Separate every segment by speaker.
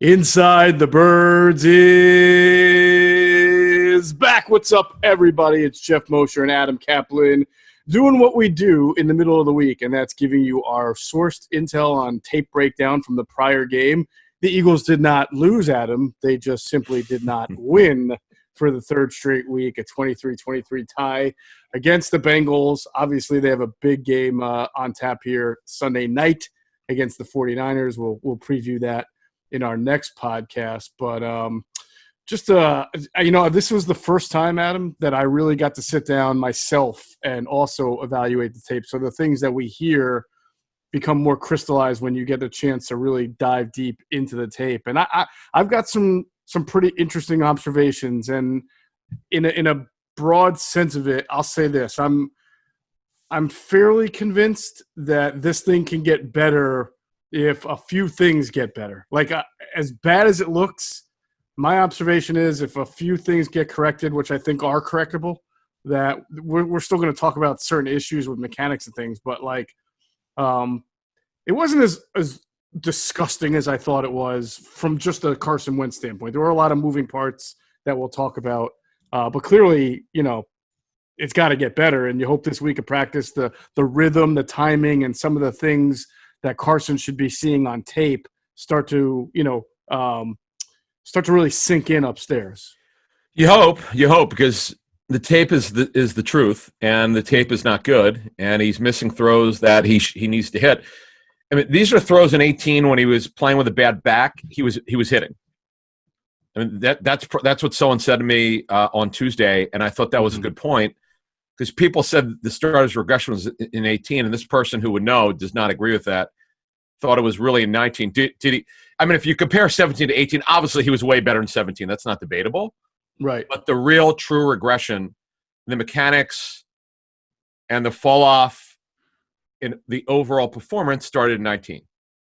Speaker 1: Inside the Birds is back. What's up, everybody? It's Geoff, Mosher, and Adam Caplan doing what we do in the middle of the week, and that's giving you our sourced intel on tape breakdown from the prior game. The Eagles did not lose, Adam. They just simply did not win for the third straight week, a 23-23 tie against the Bengals. Obviously, they have a big game on tap here Sunday night against the 49ers. We'll preview that in our next podcast. But this was the first time, Adam, that I really got to sit down myself and also evaluate the tape. So the things that we hear become more crystallized when you get a chance to really dive deep into the tape. And I've got some pretty interesting observations. And in a broad sense of it, I'll say this. I'm fairly convinced that this thing can get better if a few things get better. Like, as bad as it looks, my observation is if a few things get corrected, which I think are correctable, that we're still going to talk about certain issues with mechanics and things, but it wasn't as disgusting as I thought it was from just a Carson Wentz standpoint. There were a lot of moving parts that we'll talk about, but clearly, it's got to get better, and you hope this week of practice, the rhythm, the timing, and some of the things that Carson should be seeing on tape start to really sink in upstairs.
Speaker 2: You hope, because the tape is the truth, and the tape is not good, and he's missing throws that he needs to hit. I mean, these are throws in 18 when he was playing with a bad back. He was hitting. I mean, that's what someone said to me on Tuesday, and I thought that was a good point, because people said the starter's regression was in 18, and this person who would know does not agree with that. Thought it was really in 19. Did he? I mean, if you compare 17 to 18, obviously he was way better in 17. That's not debatable.
Speaker 1: Right.
Speaker 2: But the real true regression, the mechanics, and the fall off in the overall performance started in 19.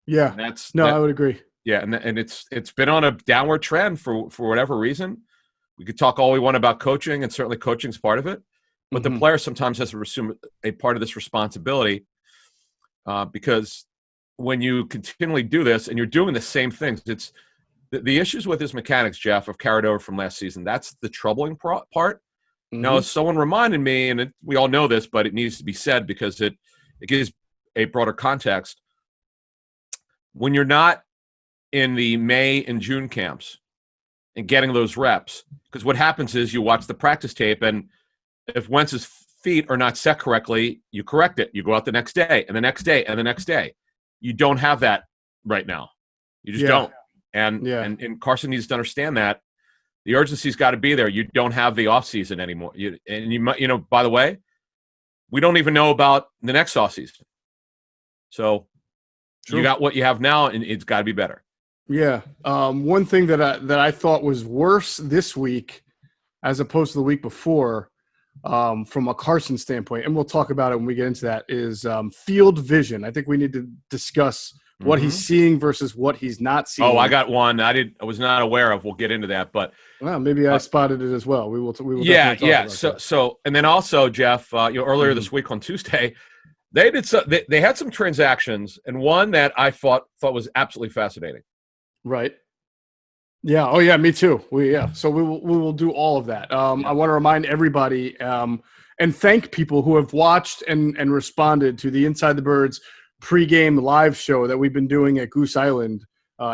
Speaker 1: Yeah. I would agree.
Speaker 2: Yeah, and it's been on a downward trend for whatever reason. We could talk all we want about coaching, and certainly coaching's part of it. But the player sometimes has to assume a part of this responsibility because when you continually do this and you're doing the same things, it's the issues with his mechanics, Geoff, have carried over from last season. That's the troubling part. Now, someone reminded me, and we all know this, but it needs to be said because it gives a broader context. When you're not in the May and June camps and getting those reps, because what happens is you watch the practice tape, and if Wentz's feet are not set correctly, you correct it. You go out the next day and the next day and the next day. You don't have that right now. You just don't. And Carson needs to understand that the urgency's got to be there. You don't have the offseason anymore. By the way, we don't even know about the next offseason. So you got what you have now, and it's got to be better.
Speaker 1: Yeah. One thing that I thought was worse this week as opposed to the week before, from a Carson standpoint, and we'll talk about it when we get into that, is field vision. I think we need to discuss what he's seeing versus what he's not seeing.
Speaker 2: Oh, I got one I was not aware of. We'll get into that, but
Speaker 1: maybe I spotted it as well. We will
Speaker 2: yeah. So and then also, Geoff, earlier this week on Tuesday, they had some transactions, and one that I thought was absolutely fascinating.
Speaker 1: Right. Yeah. Oh, yeah. Me too. So we will do all of that. I want to remind everybody and thank people who have watched and responded to the Inside the Birds pregame live show that we've been doing at Goose Island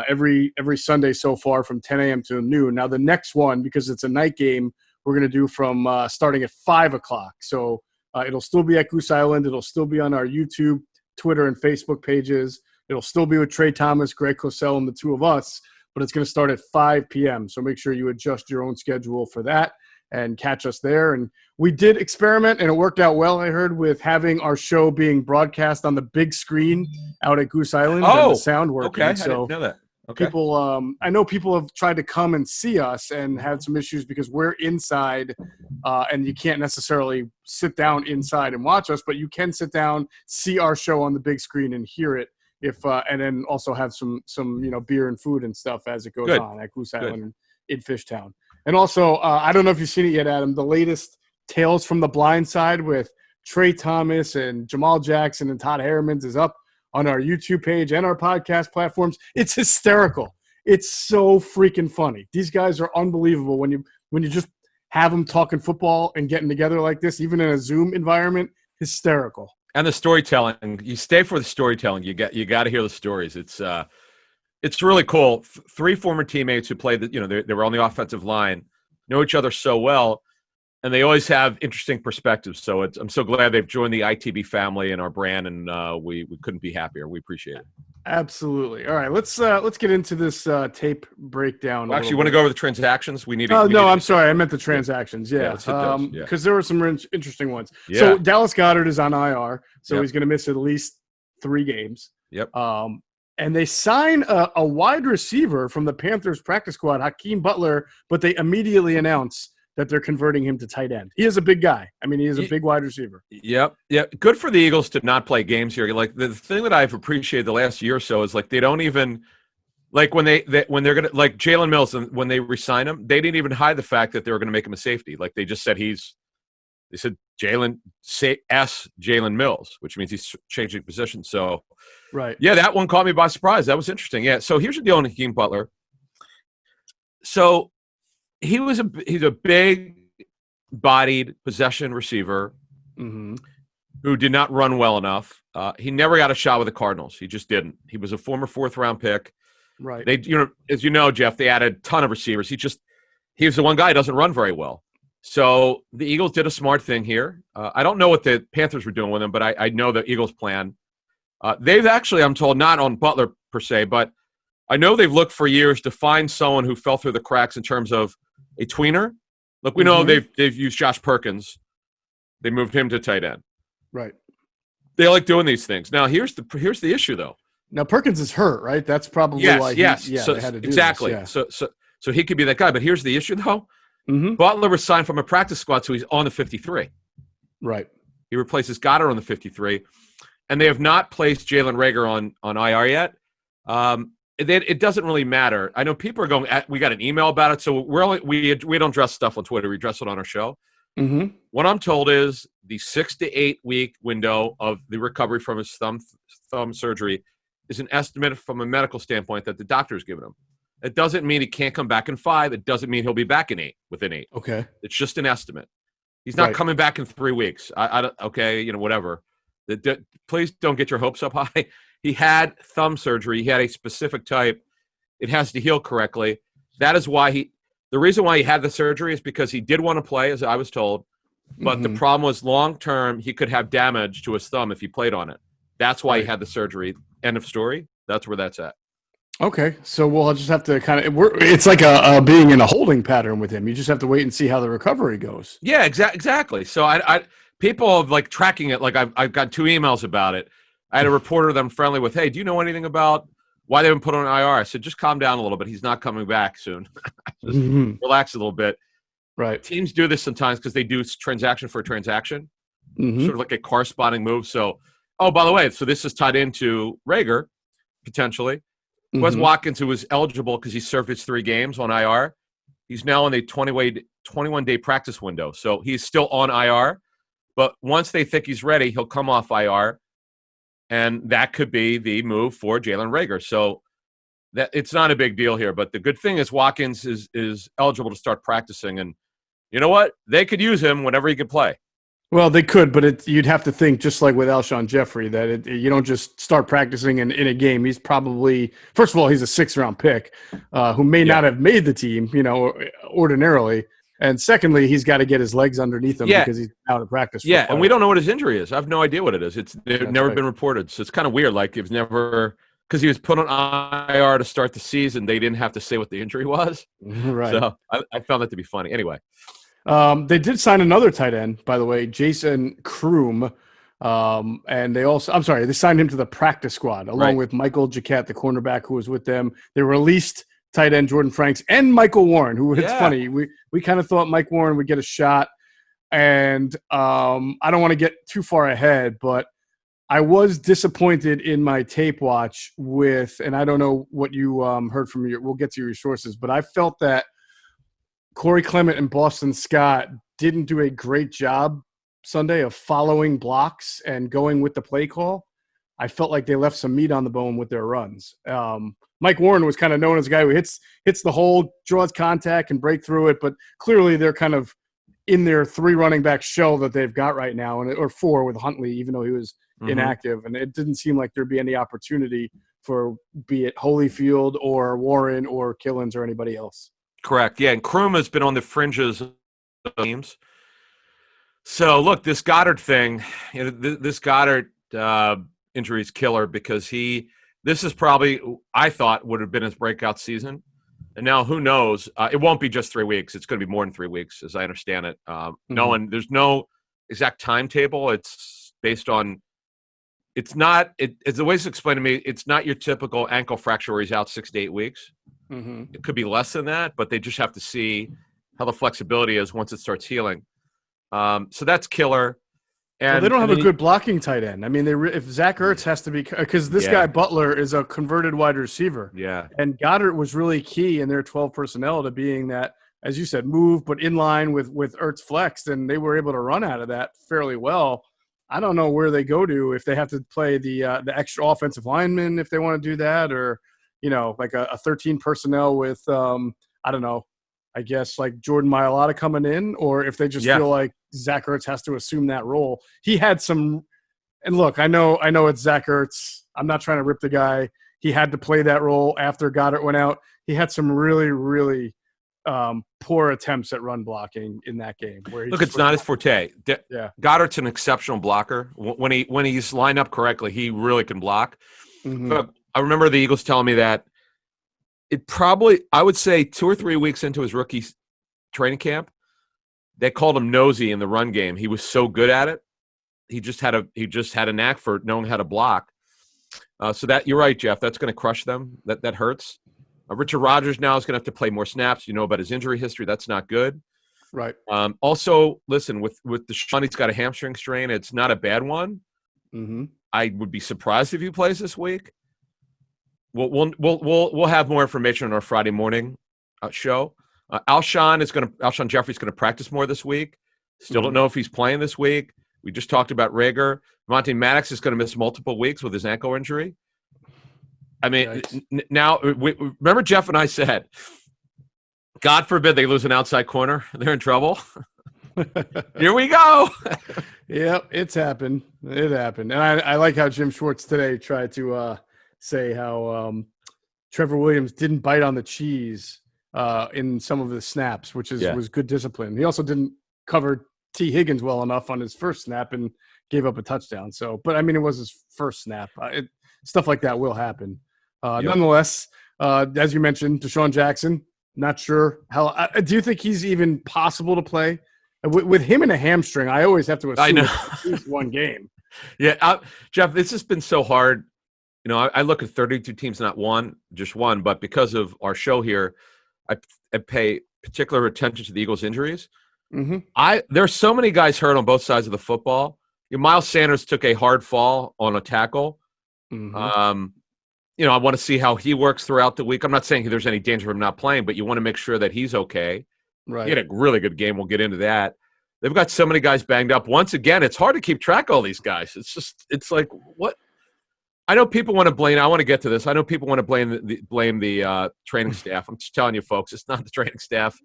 Speaker 1: every Sunday so far from 10 a.m. to noon. Now the next one, because it's a night game, we're going to do from starting at 5 o'clock. So it'll still be at Goose Island. It'll still be on our YouTube, Twitter, and Facebook pages. It'll still be with Trey Thomas, Greg Cosell, and the two of us. But it's going to start at 5 p.m. So make sure you adjust your own schedule for that and catch us there. And we did experiment, and it worked out well, I heard, with having our show being broadcast on the big screen out at Goose Island and the sound working.
Speaker 2: Okay,
Speaker 1: so
Speaker 2: I didn't know that. Okay.
Speaker 1: People, I know people have tried to come and see us and had some issues because we're inside and you can't necessarily sit down inside and watch us, but you can sit down, see our show on the big screen and hear it. And then also have some beer and food and stuff as it goes on at Goose Island in Fishtown. And also, I don't know if you've seen it yet, Adam, the latest Tales from the Blind Side with Trey Thomas and Jamal Jackson and Todd Harrimans is up on our YouTube page and our podcast platforms. It's hysterical. It's so freaking funny. These guys are unbelievable when you just have them talking football and getting together like this, even in a Zoom environment. Hysterical.
Speaker 2: And the storytelling, you stay for the storytelling. You got to hear the stories. It's really cool. Three former teammates who played, they were on the offensive line, know each other so well, and they always have interesting perspectives. So I'm so glad they've joined the ITB family and our brand, and we couldn't be happier. We appreciate it.
Speaker 1: Absolutely. All right, let's get into this tape breakdown.
Speaker 2: Well, actually, you want to go over the transactions? We need.
Speaker 1: I'm sorry, I meant the transactions. Yeah,
Speaker 2: because
Speaker 1: there were some interesting ones.
Speaker 2: Yeah.
Speaker 1: So Dallas Goedert is on IR, so
Speaker 2: Yep.
Speaker 1: he's going to miss at least 3 games.
Speaker 2: Yep.
Speaker 1: And they sign a wide receiver from the Panthers practice squad, Hakeem Butler, but they immediately announce that they're converting him to tight end. He is a big guy. I mean, he is a big wide receiver.
Speaker 2: Yep. Good for the Eagles to not play games here. Like the thing that I've appreciated the last year or so is like they don't even like when they're gonna like Jalen Mills and when they resign him, they didn't even hide the fact that they were gonna make him a safety. Like they just said they said Jalen Mills, which means he's changing position. So
Speaker 1: right.
Speaker 2: Yeah, that one caught me by surprise. That was interesting. Yeah. So here's the deal on Hakeem Butler. So he's a big-bodied possession receiver who did not run well enough. He never got a shot with the Cardinals. He just didn't. He was a former 4th-round pick.
Speaker 1: Right.
Speaker 2: They, as you know, Geoff, they added a ton of receivers. He was the one guy who doesn't run very well. So the Eagles did a smart thing here. I don't know what the Panthers were doing with him, but I know the Eagles' plan. They've actually, I'm told, not on Butler per se, but I know they've looked for years to find someone who fell through the cracks in terms of a tweener. Look, we know they've used Josh Perkins. They moved him to tight end.
Speaker 1: Right.
Speaker 2: They like doing these things. Now, here's the issue, though.
Speaker 1: Now Perkins is hurt, right? That's probably why.
Speaker 2: They had to do exactly. This, yeah. So he could be that guy. But here's the issue, though. Butler was signed from a practice squad, so he's on the 53.
Speaker 1: Right.
Speaker 2: He replaces Goddard on the 53, and they have not placed Jalen Reagor on IR yet. It doesn't really matter. I know people are going. We got an email about it, so we don't address stuff on Twitter. We address it on our show. What I'm told is the 6 to 8 week window of the recovery from his thumb surgery is an estimate from a medical standpoint that the doctor has given him. It doesn't mean he can't come back in 5. It doesn't mean he'll be back within 8.
Speaker 1: Okay.
Speaker 2: It's just an estimate. He's not coming back in 3 weeks. Okay, whatever. Please don't get your hopes up high. He had thumb surgery. He had a specific type. It has to heal correctly. That is why the reason why he had the surgery is because he did want to play, as I was told, but the problem was long-term, he could have damage to his thumb if he played on it. That's why he had the surgery. End of story. That's where that's at. Okay.
Speaker 1: So we'll just have to it's like a being in a holding pattern with him. You just have to wait and see how the recovery goes.
Speaker 2: Yeah, exactly. So people are like tracking it. Like I've got 2 emails about it. I had a reporter that I'm friendly with. Hey, do you know anything about why they've been put on IR? I said, just calm down a little bit. He's not coming back soon. Just relax a little bit.
Speaker 1: Right.
Speaker 2: Teams do this sometimes because they do transaction for a transaction, sort of like a corresponding move. So, oh, by the way, so this is tied into Reagor, potentially. Wes Watkins, who was eligible because he served his 3 games on IR, he's now in a 21-day practice window. So he's still on IR, but once they think he's ready, he'll come off IR. And that could be the move for Jalen Reagor. So that it's not a big deal here. But the good thing is Watkins is eligible to start practicing. And you know what? They could use him whenever he can play.
Speaker 1: Well, they could, but you'd have to think, just like with Alshon Jeffrey, that you don't just start practicing in a game. He's probably, first of all, he's a 6th-round pick who may not have made the team, ordinarily. And secondly, he's got to get his legs underneath him because he's out of practice.
Speaker 2: And we don't know what his injury is. I have no idea what it is. It's never been reported. So it's kind of weird. Like it was never – because he was put on IR to start the season. They didn't have to say what the injury was.
Speaker 1: Right.
Speaker 2: So I found that to be funny. Anyway.
Speaker 1: They did sign another tight end, by the way, Jason Kroom. And they signed him to the practice squad along with Michael Jacquet, the cornerback who was with them. They released tight end Jordan Franks and Michael Warren, who it's funny. We kind of thought Mike Warren would get a shot. And I don't want to get too far ahead, but I was disappointed in my tape watch and I don't know what you heard from we'll get to your sources, but I felt that Corey Clement and Boston Scott didn't do a great job Sunday of following blocks and going with the play call. I felt like they left some meat on the bone with their runs. Mike Warren was kind of known as a guy who hits the hole, draws contact, and break through it. But clearly, they're kind of in their 3 running back shell that they've got right now, or 4 with Huntley, even though he was inactive. And it didn't seem like there'd be any opportunity for be it Holyfield or Warren or Killins or anybody else.
Speaker 2: Correct. Yeah, and Kroom has been on the fringes of teams. So, look, this Goddard thing, this Goddard injury is killer because this is probably, I thought, would have been his breakout season. And now who knows? It won't be just 3 weeks. It's going to be more than 3 weeks, as I understand it. There's no exact timetable. It's based on – it's the way it's explained to me, it's not your typical ankle fracture where he's out 6 to 8 weeks. It could be less than that, but they just have to see how the flexibility is once it starts healing. So that's killer. And
Speaker 1: they don't have a good blocking tight end. I mean, if Zach Ertz has to be – because this guy Butler is a converted wide receiver.
Speaker 2: Yeah.
Speaker 1: And Goddard was really key in their 12 personnel to being that, as you said, move, but in line with Ertz flexed, and they were able to run out of that fairly well. I don't know where they go to if they have to play the extra offensive lineman if they want to do that, or, like a 13 personnel with, I don't know, I guess like Jordan Mailata coming in, or if they just feel like Zach Ertz has to assume that role. He had some – and look, I know it's Zach Ertz. I'm not trying to rip the guy. He had to play that role after Goddard went out. He had some really, really poor attempts at run blocking in that game.
Speaker 2: Look, it's not his forte. Goddard's an exceptional blocker. When he's lined up correctly, he really can block. But I remember the Eagles telling me that I would say 2 or 3 weeks into his rookie training camp, they called him nosy in the run game. He was so good at it. He just had a knack for knowing how to block. So that you're right, Geoff. That's going to crush them. That hurts. Richard Rodgers now is going to have to play more snaps. You know about his injury history. That's not good.
Speaker 1: Right.
Speaker 2: Also, listen, with Deshaun, he's got a hamstring strain. It's not a bad one. I would be surprised if he plays this week. We'll have more information on our Friday morning show. Alshon Jeffrey's going to practice more this week. Still don't know if he's playing this week. We just talked about Rager. Monte Maddox is going to miss multiple weeks with his ankle injury. I mean, now remember Geoff and I said, God forbid they lose an outside corner. They're in trouble. Here we go.
Speaker 1: Yep, it's happened. It happened. And I like how Jim Schwartz today tried to say how Trevor Williams didn't bite on the cheese in some of the snaps, which was good discipline. He also didn't cover T. Higgins well enough on his first snap and gave up a touchdown. So, but I mean, it was his first snap. Stuff like that will happen. Nonetheless, as you mentioned, Deshaun Jackson, not sure how. Do you think he's even possible to play? With him in a hamstring, I always have to assume at least one game.
Speaker 2: Yeah, Geoff, this has been so hard. I look at 32 teams, not just one, but because of our show here, I pay particular attention to the Eagles' injuries. There's so many guys hurt on both sides of the football. Miles Sanders took a hard fall on a tackle. I want to see how he works throughout the week. I'm not saying there's any danger of him not playing, but you want to make sure that he's okay.
Speaker 1: Right.
Speaker 2: He had a really good game. We'll get into that. They've got so many guys banged up. Once again, it's hard to keep track of all these guys. It's like, what? I know people want to blame. I want to get to this. I know people want to blame the training staff. I'm just telling you, folks, it's not the training staff.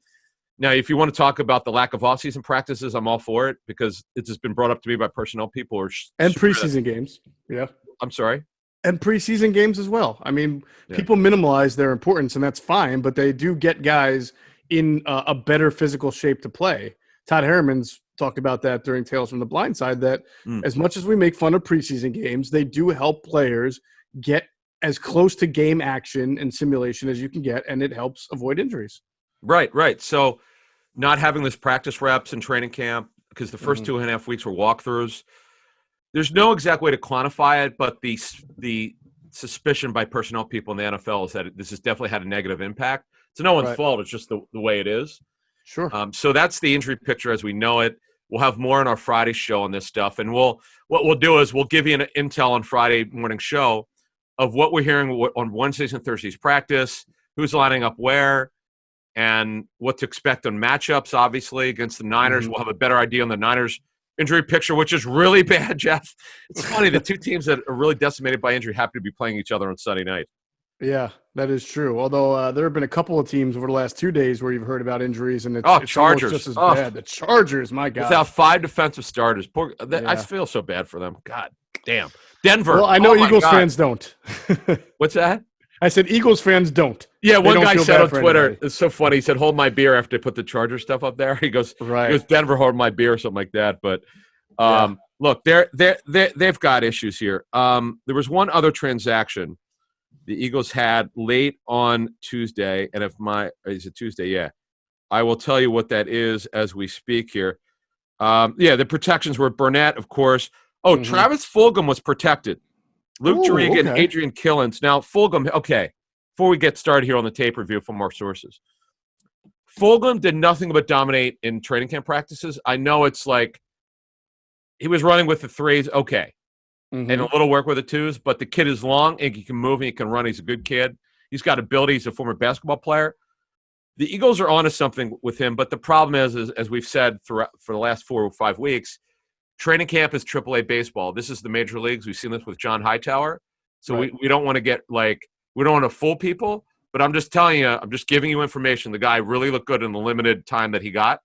Speaker 2: Now, if you want to talk about the lack of off-season practices, I'm all for it because it's just been brought up to me by personnel people.
Speaker 1: And preseason games. Yeah.
Speaker 2: I'm sorry?
Speaker 1: And preseason games as well. I mean, people minimize their importance, and that's fine, but they do get guys in a better physical shape to play. Todd Harriman's talked about that during Tales from the Blind Side, that as much as we make fun of preseason games, they do help players get as close to game action and simulation as you can get, and it helps avoid injuries.
Speaker 2: Right. So not having this practice reps in training camp, because the first 2.5 weeks were walkthroughs. There's no exact way to quantify it, but the suspicion by personnel people in the NFL is that this has definitely had a negative impact. It's no one's fault. It's just the way it is.
Speaker 1: Sure.
Speaker 2: So that's the injury picture as we know it. We'll have more on our Friday show on this stuff. And what we'll do is we'll give you an intel on Friday morning show of what we're hearing on Wednesdays and Thursdays practice, who's lining up where, and what to expect on matchups, obviously, against the Niners. We'll have a better idea on the Niners injury picture, which is really bad, Geoff. It's funny. The two teams that are really decimated by injury happen to be playing each other on Sunday night.
Speaker 1: Yeah, that is true. Although there have been a couple of teams over the last 2 days where you've heard about injuries, and it's almost
Speaker 2: Chargers.
Speaker 1: just as bad. The Chargers, my God.
Speaker 2: Without 5 defensive starters. I feel so bad for them. God damn. Denver.
Speaker 1: Well, I know Eagles fans don't.
Speaker 2: What's that?
Speaker 1: I said Eagles fans don't.
Speaker 2: Yeah, one guy said on Twitter, it's so funny. He said, hold my beer after they put the Charger stuff up there. He goes, Denver, hold my beer or something like that. But look, they've got issues here. There was one other transaction the Eagles had late on Tuesday. And is it Tuesday? Yeah. I will tell you what that is as we speak here. The protections were Burnett, of course. Oh, Travis Fulgham was protected. Luke Jurigan, Adrian Killens. Now, Fulgham, before we get started here on the tape review from our sources, Fulgham did nothing but dominate in training camp practices. I know it's like he was running with the threes, and a little work with the twos, but the kid is long and he can move and he can run. He's a good kid. He's got ability. He's a former basketball player. The Eagles are onto something with him, but the problem is as we've said for the last 4 or 5 weeks, training camp is AAA baseball. This is the major leagues. We've seen this with John Hightower. So we don't want to get we don't want to fool people, but I'm just telling you, I'm just giving you information. The guy really looked good in the limited time that he got,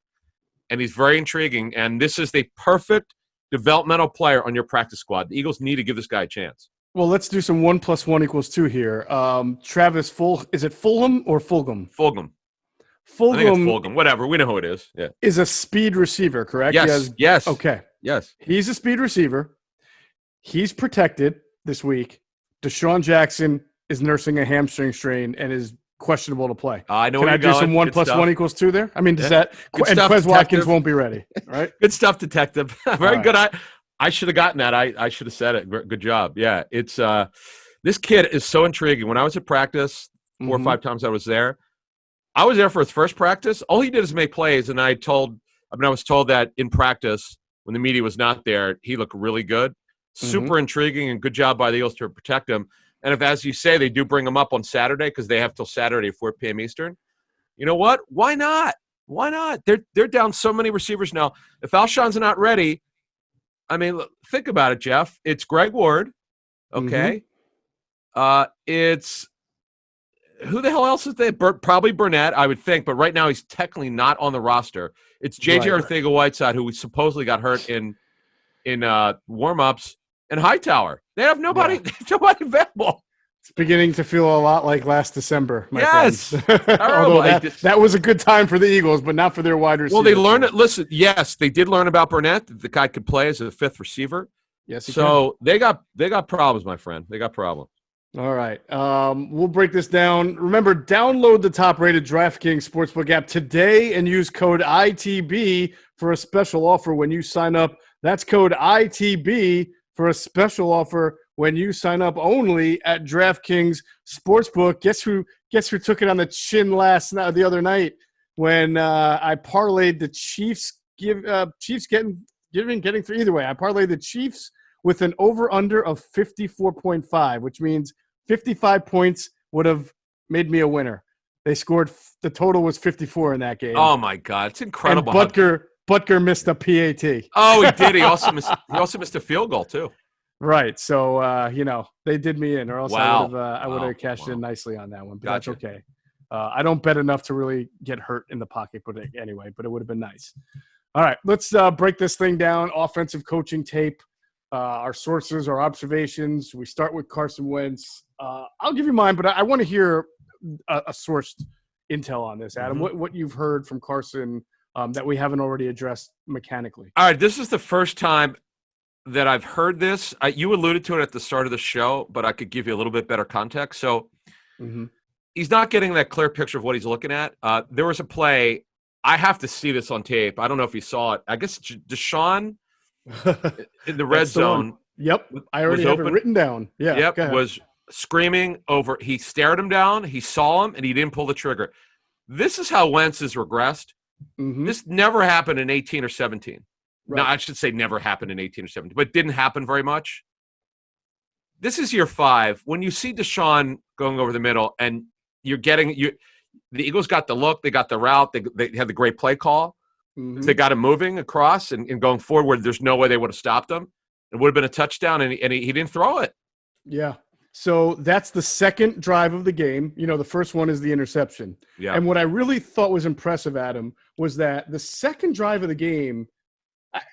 Speaker 2: and he's very intriguing. And this is the perfect developmental player on your practice squad. The Eagles need to give this guy a chance.
Speaker 1: Well, let's do some 1 + 1 = 2 here. Travis is it Fulgham or Fulgham?
Speaker 2: Fulgham. I think it's Fulgham. Whatever. We know who it is. Yeah.
Speaker 1: Is a speed receiver, correct?
Speaker 2: Yes.
Speaker 1: Okay.
Speaker 2: Yes.
Speaker 1: He's a speed receiver. He's protected this week. Deshaun Jackson is nursing a hamstring strain and is questionable to play.
Speaker 2: I know.
Speaker 1: Can I do some 1 + 1 = 2 there? I mean, does that and Quez Watkins won't be ready, right?
Speaker 2: Good stuff, detective. Very good. I should have gotten that. I should have said it. Good job. Yeah. It's this kid is so intriguing. When I was at practice 4 or 5 times I was there for his first practice. All he did is make plays, and I was told that in practice when the media was not there, he looked really good. Super intriguing, and good job by the Eagles to protect him. And if, as you say, they do bring him up on Saturday because they have till Saturday at 4 p.m. Eastern, you know what? Why not? Why not? They're down so many receivers now. If Alshon's not ready, I mean, look, think about it, Geoff. It's Greg Ward, okay? It's who the hell else is there? Probably Burnett, I would think, but right now he's technically not on the roster. It's JJ Arcega-Whiteside, who supposedly got hurt in warm-ups, and Hightower. They have nobody available.
Speaker 1: It's beginning to feel a lot like last December, my friends.
Speaker 2: Although
Speaker 1: that was a good time for the Eagles, but not for their wide receivers.
Speaker 2: Well, they learned it. Listen, yes, they did learn about Burnett. The guy could play as a 5th receiver.
Speaker 1: Yes,
Speaker 2: so they got problems, my friend. They got problems.
Speaker 1: All right. We'll break this down. Remember, download the top-rated DraftKings Sportsbook app today and use code ITB for a special offer when you sign up. That's code ITB for a special offer when you sign up only at DraftKings Sportsbook. Guess who took it on the chin the other night when I parlayed the Chiefs getting through either way. I parlayed the Chiefs with an over-under of 54.5, which means 55 points would have made me a winner. They scored – the total was 54 in that game.
Speaker 2: Oh, my God. It's incredible.
Speaker 1: And Butker missed a PAT.
Speaker 2: Oh, he did. He also missed a field goal, too.
Speaker 1: Right. So, they did me in, or else I would have cashed in nicely on that one. But that's okay. I don't bet enough to really get hurt in the pocket, but anyway, but it would have been nice. All right, let's break this thing down. Offensive coaching tape. Our sources, our observations. We start with Carson Wentz. I'll give you mine, but I want to hear a sourced intel on this, Adam. What you've heard from Carson that we haven't already addressed mechanically.
Speaker 2: All right, this is the first time that I've heard this. You alluded to it at the start of the show, but I could give you a little bit better context. So he's not getting that clear picture of what he's looking at. There was a play. I have to see this on tape. I don't know if you saw it. I guess Deshaun – in the red zone.
Speaker 1: Yep. I already have it written down. Yeah.
Speaker 2: Yep. Was screaming over. He stared him down. He saw him, and he didn't pull the trigger. This is how Wentz has regressed. This never happened in 18 or 17. Right. No, I should say never happened in 18 or 17, but didn't happen very much. This is year 5. When you see Deshaun going over the middle, and the Eagles got the look, they got the route, they had the great play call. They got him moving across and going forward. There's no way they would have stopped him. It would have been a touchdown, and he didn't throw it.
Speaker 1: Yeah. So that's the second drive of the game. The first one is the interception.
Speaker 2: Yeah.
Speaker 1: And what I really thought was impressive, Adam, was that the second drive of the game,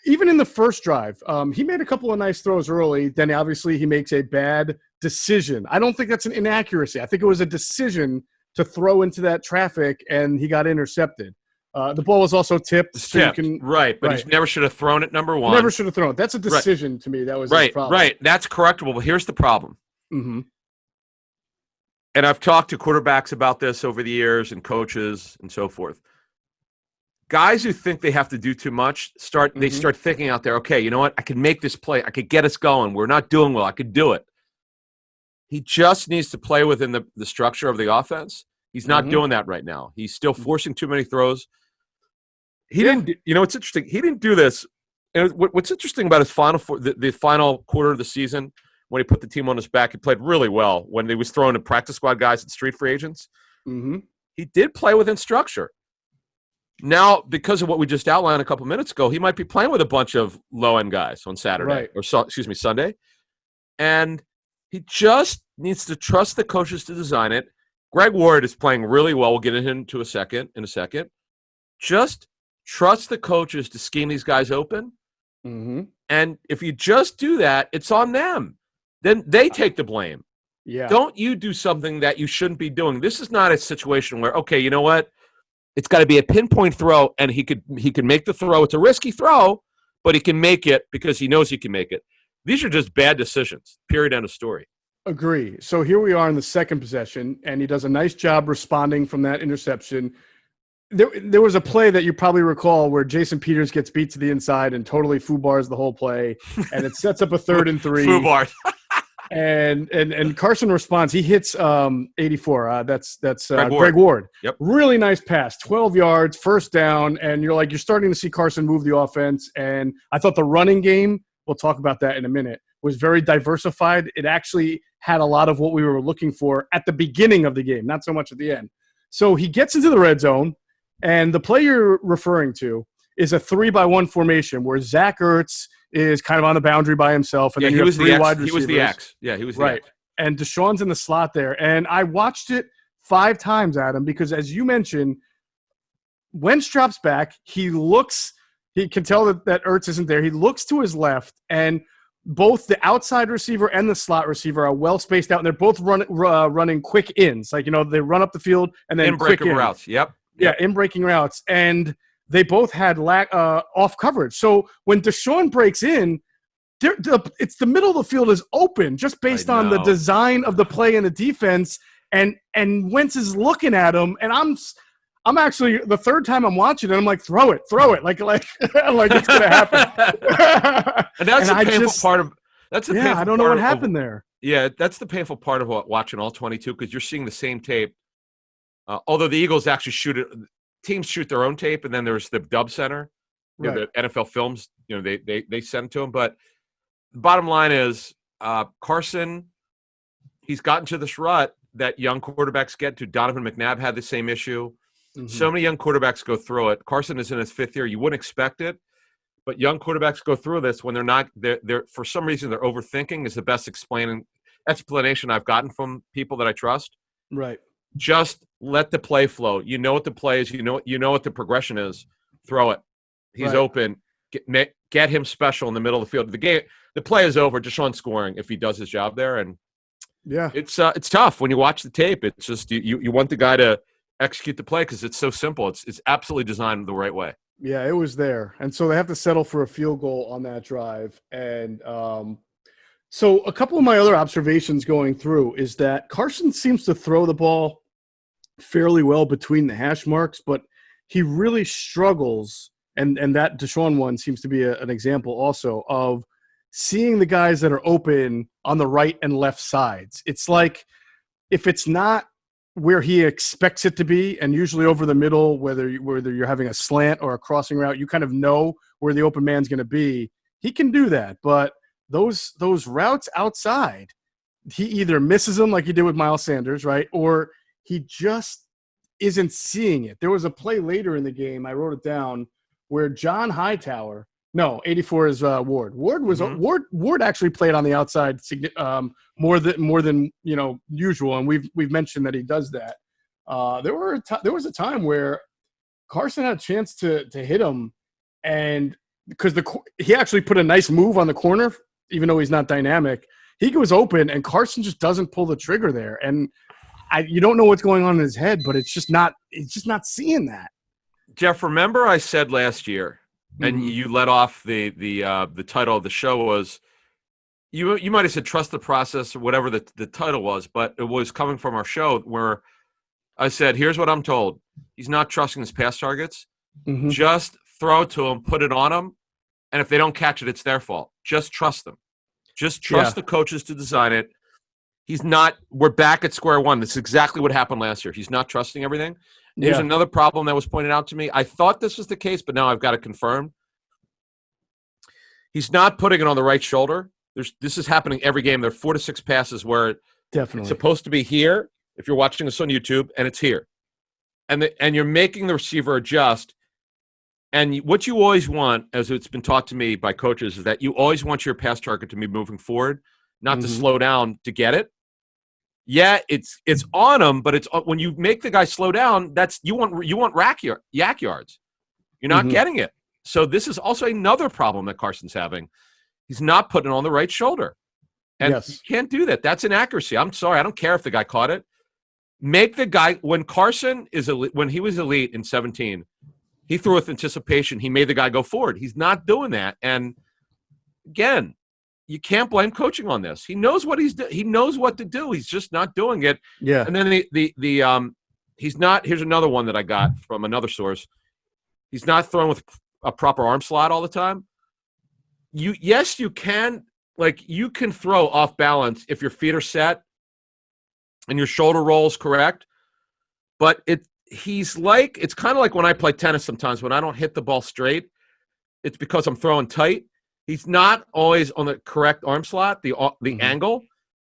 Speaker 1: even in the first drive, he made a couple of nice throws early. Then obviously he makes a bad decision. I don't think that's an inaccuracy. I think it was a decision to throw into that traffic, and he got intercepted. The ball was also tipped. So
Speaker 2: right, but he never should have thrown it, number one.
Speaker 1: Never should have thrown it. That's a decision to me. That was his problem.
Speaker 2: Right, that's correctable, but here's the problem.
Speaker 1: Mm-hmm.
Speaker 2: And I've talked to quarterbacks about this over the years and coaches and so forth. Guys who think they have to do too much, they start thinking out there, okay, you know what? I can make this play. I could get us going. We're not doing well. I could do it. He just needs to play within the structure of the offense. He's not doing that right now. He's still forcing too many throws. He didn't. It's interesting. He didn't do this. And what's interesting about his the final quarter of the season, when he put the team on his back, he played really well. When he was throwing to practice squad guys and street free agents, he did play within structure. Now, because of what we just outlined a couple minutes ago, he might be playing with a bunch of low-end guys on Saturday Sunday. And he just needs to trust the coaches to design it. Greg Ward is playing really well. We'll get into in a second. Just trust the coaches to scheme these guys open. And if you just do that, it's on them. Then they take the blame.
Speaker 1: Yeah.
Speaker 2: Don't you do something that you shouldn't be doing. This is not a situation where, okay, you know what? It's got to be a pinpoint throw, and he could make the throw. It's a risky throw, but he can make it because he knows he can make it. These are just bad decisions, period, end of story.
Speaker 1: Agree. So here we are in the second possession, and he does a nice job responding from that interception. There was a play that you probably recall where Jason Peters gets beat to the inside and totally foobars the whole play, and it sets up a 3rd and 3.
Speaker 2: Foobars.
Speaker 1: And Carson responds. He hits 84. That's Greg Ward.
Speaker 2: Yep.
Speaker 1: Really nice pass. 12 yards, first down, and you're starting to see Carson move the offense. And I thought the running game, we'll talk about that in a minute, was very diversified. It actually had a lot of what we were looking for at the beginning of the game, not so much at the end. So he gets into the red zone, and the play you're referring to is a 3-by-1 formation where Zach Ertz is kind of on the boundary by himself. And then you have 3 wide receivers.
Speaker 2: He was the X. Yeah, he was the X.
Speaker 1: And Deshaun's in the slot there. And I watched it 5 times, Adam, because as you mentioned, Wentz drops back. He can tell that Ertz isn't there. He looks to his left, and both the outside receiver and the slot receiver are well spaced out, and they're both running quick ins. They run up the field and then quick in
Speaker 2: routes. Yep.
Speaker 1: Yeah, in breaking routes. And they both had off coverage. So when Deshaun breaks in, it's the middle of the field is open just based on the design of the play and the defense. And Wentz is looking at him, and I'm actually the third time I'm watching it. I'm like, throw it, like it's gonna happen.
Speaker 2: And that's the painful part of. That's the painful
Speaker 1: I don't know what happened there.
Speaker 2: Yeah, that's the painful part of watching all 22 because you're seeing the same tape. Although the Eagles actually teams shoot their own tape, and then there's the Dub Center, the NFL Films. They send to them. But the bottom line is, Carson, he's gotten to this rut that young quarterbacks get to. Donovan McNabb had the same issue. So many young quarterbacks go through it. Carson is in his 5th year. You wouldn't expect it, but young quarterbacks go through this when they're not. They're for some reason they're overthinking. Is the best explanation I've gotten from people that I trust.
Speaker 1: Right.
Speaker 2: Just let the play flow. You know what the play is. You know what the progression is. Throw it. He's open. Get him special in the middle of the field. The play is over. Deshaun scoring if he does his job there. And it's tough when you watch the tape. It's just you want the guy to execute the play because it's so simple. It's absolutely designed the right way.
Speaker 1: Yeah, it was there, and so they have to settle for a field goal on that drive. And so a couple of my other observations going through is that Carson seems to throw the ball fairly well between the hash marks, but he really struggles, and that Deshaun one seems to be an example also of seeing the guys that are open on the right and left sides. It's like if it's not where he expects it to be, and usually over the middle, whether you're having a slant or a crossing route, you kind of know where the open man's going to be. He can do that, but those routes outside, he either misses them like he did with Miles Sanders, right, or he just isn't seeing it. There was a play later in the game, I wrote it down, where John Hightower No, 84 is Ward. Ward actually played on the outside more than usual, and we've mentioned that he does that. There was a time where Carson had a chance to hit him, and because he actually put a nice move on the corner, even though he's not dynamic, he goes open, and Carson just doesn't pull the trigger there, and you don't know what's going on in his head, but it's just not seeing that.
Speaker 2: Geoff, remember I said last year, and you let off the title of the show was, you might have said trust the process or whatever the title was, but it was coming from our show where I said, here's what I'm told. He's not trusting his pass targets. Just throw it to him, put it on him, and if they don't catch it, it's their fault. Just trust them. Just trust the coaches to design it. We're back at square one. That's exactly what happened last year. He's not trusting everything. Here's another problem that was pointed out to me. I thought this was the case, but now I've got it confirmed. He's not putting it on the right shoulder. This is happening every game. There are 4 to 6 passes where it's supposed to be here, if you're watching this on YouTube, and it's here. And you're making the receiver adjust. And what you always want, as it's been taught to me by coaches, is that you always want your pass target to be moving forward, not to slow down to get it. Yeah, it's on him, but it's when you make the guy slow down, you want yak yards. You're not getting it. So this is also another problem that Carson's having. He's not putting it on the right shoulder. And you can't do that. That's inaccuracy. I'm sorry. I don't care if the guy caught it. Make the guy, when he was elite in 17, he threw with anticipation. He made the guy go forward. He's not doing that. And again, you can't blame coaching on this. He knows what he knows what to do. He's just not doing it.
Speaker 1: Yeah.
Speaker 2: And then he's not. Here's another one that I got from another source. He's not throwing with a proper arm slot all the time. You can throw off balance if your feet are set and your shoulder roll is correct. But it's kind of like when I play tennis sometimes when I don't hit the ball straight, it's because I'm throwing tight. He's not always on the correct arm slot, the angle,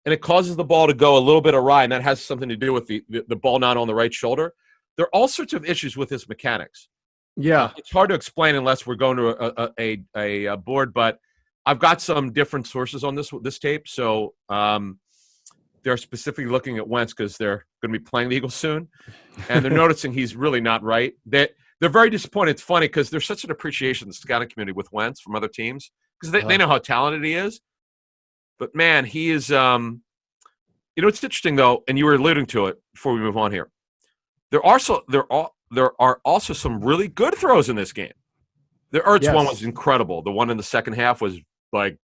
Speaker 2: and it causes the ball to go a little bit awry, and that has something to do with the ball not on the right shoulder. There are all sorts of issues with his mechanics.
Speaker 1: Yeah.
Speaker 2: It's hard to explain unless we're going to a board, but I've got some different sources on this tape, so they're specifically looking at Wentz because they're going to be playing the Eagles soon, and they're noticing he's really not right. They're very disappointed. It's funny because there's such an appreciation in the scouting community with Wentz from other teams because they know how talented he is. But, man, he is it's interesting, though, and you were alluding to it before we move on here. There are also some really good throws in this game. The Ertz one was incredible. The one in the second half was, like,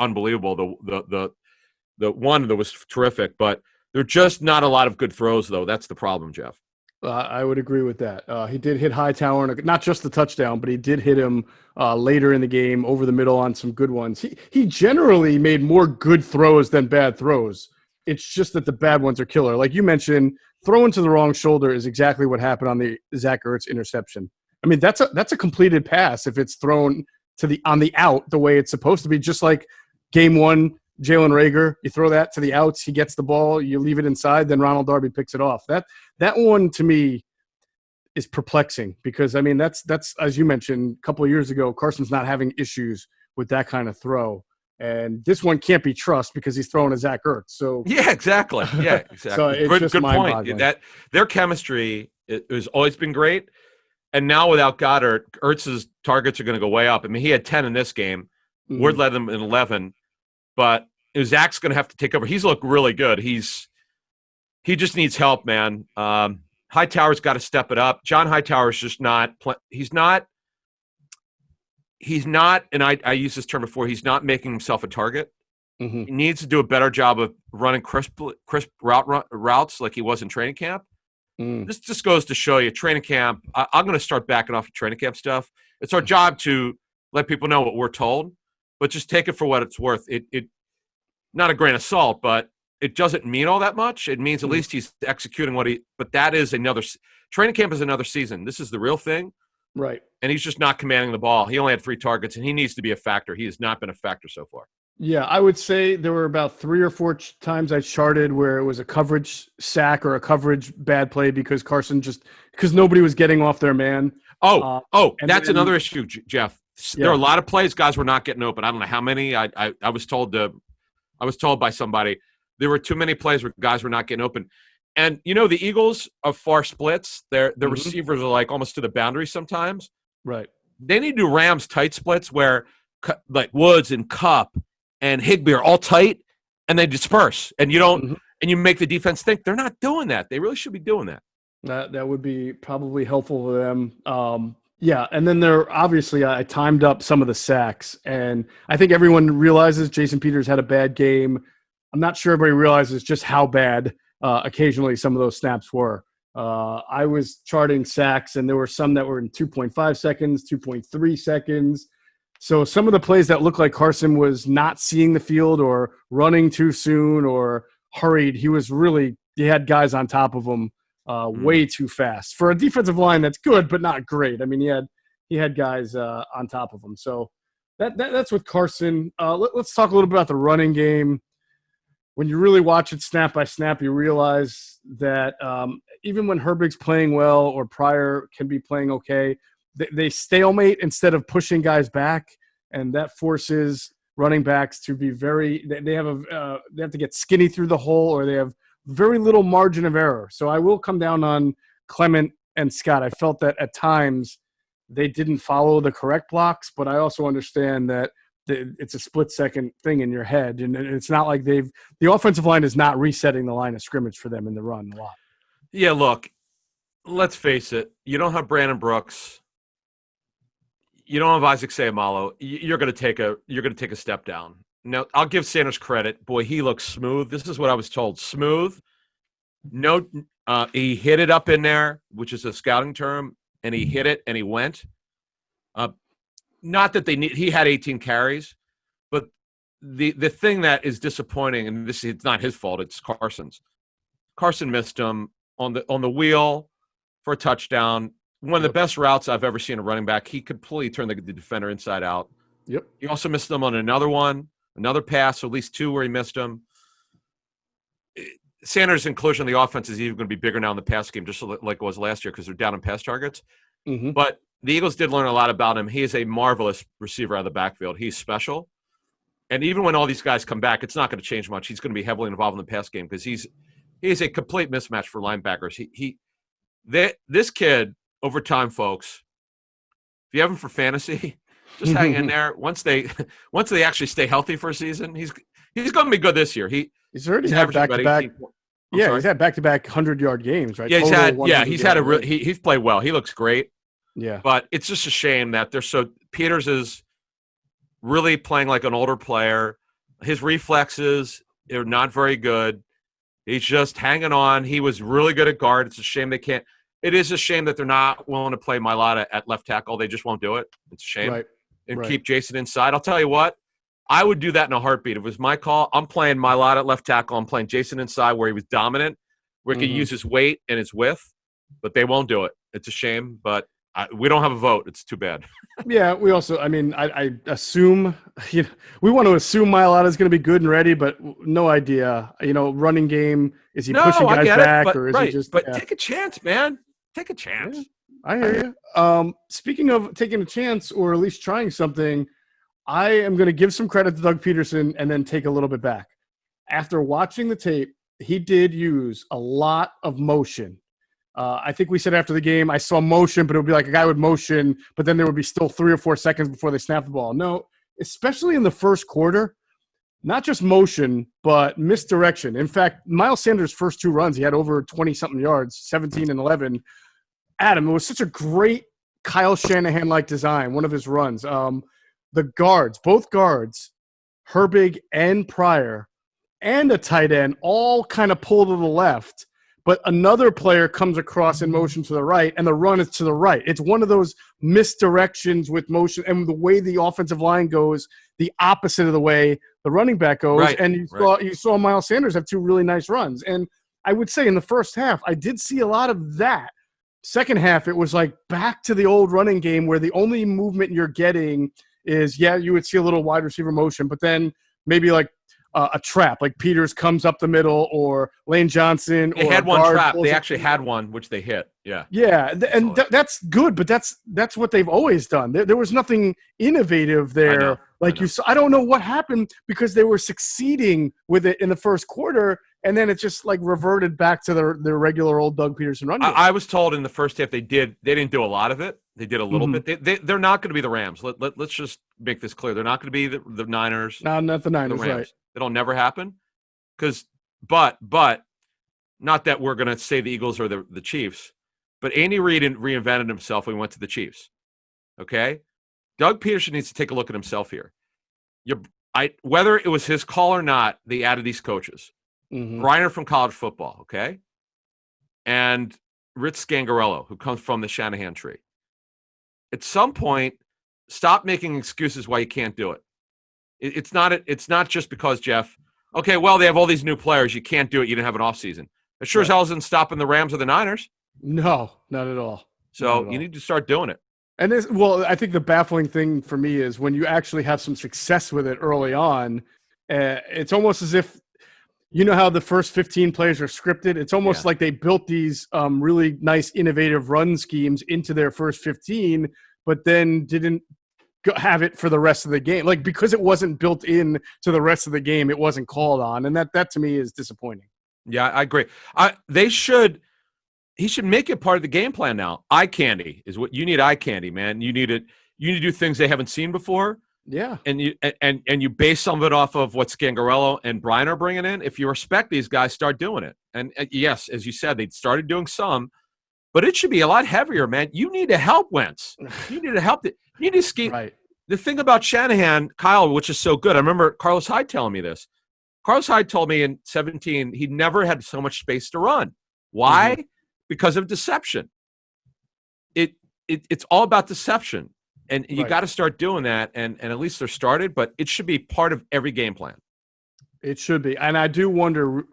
Speaker 2: unbelievable. The one that was terrific. But there are just not a lot of good throws, though. That's the problem, Geoff.
Speaker 1: I would agree with that. He did hit Hightower, not just the touchdown, but he did hit him later in the game over the middle on some good ones. He generally made more good throws than bad throws. It's just that the bad ones are killer. Like you mentioned, throwing to the wrong shoulder is exactly what happened on the Zach Ertz interception. I mean, that's a completed pass if it's thrown on the out the way it's supposed to be. Just like game one, Jalen Reagor, you throw that to the outs, he gets the ball, you leave it inside, then Ronald Darby picks it off. That one to me is perplexing because I mean that's as you mentioned a couple of years ago, Carson's not having issues with that kind of throw, and this one can't be trust because he's throwing a Zach Ertz. So
Speaker 2: yeah, exactly. Yeah, exactly.
Speaker 1: So it's
Speaker 2: good point. That their chemistry has always been great, and now without Goddard, Ertz's targets are going to go way up. I mean, he had 10 in this game. Ward led them in 11. But Zach's going to have to take over. He's looked really good. He just needs help, man. Hightower's got to step it up. John Hightower's just not – he's not – and I used this term before. He's not making himself a target. He needs to do a better job of running crisp routes like he was in training camp. This just goes to show you training camp. I'm going to start backing off of training camp stuff. It's our job to let people know what we're told. But just take it for what it's worth. It not a grain of salt, but it doesn't mean all that much. It means at least he's executing but that is training camp is another season. This is the real thing.
Speaker 1: Right.
Speaker 2: And he's just not commanding the ball. He only had 3 targets, and he needs to be a factor. He has not been a factor so far.
Speaker 1: Yeah, I would say there were about 3 or 4 times I charted where it was a coverage sack or a coverage bad play because nobody was getting off their man.
Speaker 2: That's another issue, Geoff. There are a lot of plays guys were not getting open. I don't know how many. I was told by somebody there were too many plays where guys were not getting open. And the Eagles of far splits, their receivers are like almost to the boundary sometimes.
Speaker 1: Right.
Speaker 2: They need to do Rams tight splits where like Woods and Kupp and Higbee are all tight and they disperse. And you don't and you make the defense think. They're not doing that. They really should be doing that.
Speaker 1: That would be probably helpful for them. Yeah, and then obviously I timed up some of the sacks, and I think everyone realizes Jason Peters had a bad game. I'm not sure everybody realizes just how bad occasionally some of those snaps were. I was charting sacks, and there were some that were in 2.5 seconds, 2.3 seconds. So some of the plays that looked like Carson was not seeing the field or running too soon or hurried, he had guys on top of him way too fast for a defensive line that's good but not great. I mean, he had guys on top of him. So that's with Carson. Let's talk a little bit about the running game. When you really watch it snap by snap, you realize that even when Herbig's playing well or Pryor can be playing okay, they stalemate instead of pushing guys back, and that forces running backs to be they have to get skinny through the hole, or they have very little margin of error. So I will come down on Clement and Scott. I felt that at times they didn't follow the correct blocks, but I also understand that it's a split-second thing in your head, and it's not like the offensive line is not resetting the line of scrimmage for them in the run a lot.
Speaker 2: Yeah, look, let's face it. You don't have Brandon Brooks. You don't have Isaac Seumalo. You're going to take a step down. Now, I'll give Sanders credit. Boy, he looks smooth. This is what I was told. Smooth. No, he hit it up in there, which is a scouting term, and he hit it and he went. Not that he had 18 carries, but the thing that is disappointing, and it's not his fault, it's Carson's. Carson missed him on the wheel for a touchdown. One of the best routes I've ever seen a running back. He completely turned the defender inside out.
Speaker 1: Yep.
Speaker 2: He also missed him on another pass, so at least two where he missed him. Sanders' inclusion in the offense is even going to be bigger now in the pass game, just like it was last year, because they're down in pass targets. But the Eagles did learn a lot about him. He is a marvelous receiver out of the backfield. He's special. And even when all these guys come back, it's not going to change much. He's going to be heavily involved in the pass game because he's a complete mismatch for linebackers. This kid, over time, folks, if you have him for fantasy, just hang in there. Once they actually stay healthy for a season, he's going to be good this year. He's
Speaker 1: already had back-to-back. Yeah, he's had back-to-back 100-yard games, right?
Speaker 2: Yeah, he's played well. He looks great.
Speaker 1: Yeah.
Speaker 2: But it's just a shame that Peters is really playing like an older player. His reflexes are not very good. He's just hanging on. He was really good at guard. It's a shame they can't. It is a shame that they're not willing to play Mailata at left tackle. They just won't do it. It's a shame.
Speaker 1: Right.
Speaker 2: And keep Jason inside. I'll tell you what, I would do that in a heartbeat. If it was my call, I'm playing Mailata at left tackle. I'm playing Jason inside where he was dominant, where he could use his weight and his width, but they won't do it. It's a shame, but we don't have a vote. It's too bad.
Speaker 1: Yeah, we also, I assume, we want to assume Mailata is going to be good and ready, but no idea. Running game, is he pushing guys back or is he just?
Speaker 2: But take a chance, man. Take a chance.
Speaker 1: Yeah, I hear you. Speaking of taking a chance or at least trying something, I am going to give some credit to Doug Pederson and then take a little bit back. After watching the tape, he did use a lot of motion. I think we said after the game, I saw motion, but it would be like a guy would motion, but then there would be still 3 or 4 seconds before they snap the ball. No, especially in the first quarter, not just motion, but misdirection. In fact, Miles Sanders' first 2 runs, he had over 20-something yards, 17 and 11. Adam, it was such a great Kyle Shanahan-like design, one of his runs. The guards, both guards, Herbig and Pryor, and a tight end all kind of pull to the left. But another player comes across in motion to the right, and the run is to the right. It's one of those misdirections with motion, and the way the offensive line goes, the opposite of the way the running back goes.
Speaker 2: Right,
Speaker 1: and you saw Miles Sanders have 2 really nice runs. And I would say in the first half, I did see a lot of that. Second half, it was like back to the old running game where the only movement you're getting is, you would see a little wide receiver motion, but then maybe like a trap, like Peters comes up the middle or Lane Johnson.
Speaker 2: They had one trap. They actually had one, which they hit. Yeah.
Speaker 1: Yeah, and that's good, but that's what they've always done. There was nothing innovative there. You saw, I don't know what happened because they were succeeding with it in the first quarter, and then it just like reverted back to their regular old Doug Pederson run.
Speaker 2: I was told in the first half they didn't do a lot of it. They did a little bit. They're not going to be the Rams. Let's just make this clear. They're not going to be the Niners.
Speaker 1: No, not the Niners. The Rams. Right.
Speaker 2: It'll never happen. But not that we're going to say the Eagles or the Chiefs. But Andy Reid reinvented himself when he went to the Chiefs. Okay? Doug Pederson needs to take a look at himself here. Whether it was his call or not, they added these coaches. Reiner from college football, okay? And Rich Scangarello, who comes from the Shanahan tree. At some point, stop making excuses why you can't do it. It's not just because, Geoff, okay, well, they have all these new players. You can't do it. You didn't have an offseason. It sure as hell isn't stopping the Rams or the Niners.
Speaker 1: No, not at all.
Speaker 2: So you need to start doing it.
Speaker 1: And I think the baffling thing for me is when you actually have some success with it early on, it's almost as if, you know how the first 15 plays are scripted? It's almost like they built these really nice, innovative run schemes into their first 15, but then didn't have it for the rest of the game. Like, because it wasn't built in to the rest of the game, it wasn't called on. And that to me is disappointing.
Speaker 2: Yeah, I agree. He should make it part of the game plan now. Eye candy is what you need. Eye candy, man. You need to do things they haven't seen before.
Speaker 1: Yeah.
Speaker 2: And you base some of it off of what Scangarello and Brian are bringing in. If you respect these guys, start doing it. And yes, as you said, they started doing some, but it should be a lot heavier, man. You need to help Wentz. You need to help it. You need to scheme.
Speaker 1: Right.
Speaker 2: The thing about Shanahan, Kyle, which is so good. I remember Carlos Hyde telling me this. Carlos Hyde told me in 2017 he never had so much space to run. Why? Because of deception. It's all about deception. And you got to start doing that, and at least they're started, but it should be part of every game plan.
Speaker 1: It should be. And I do wonder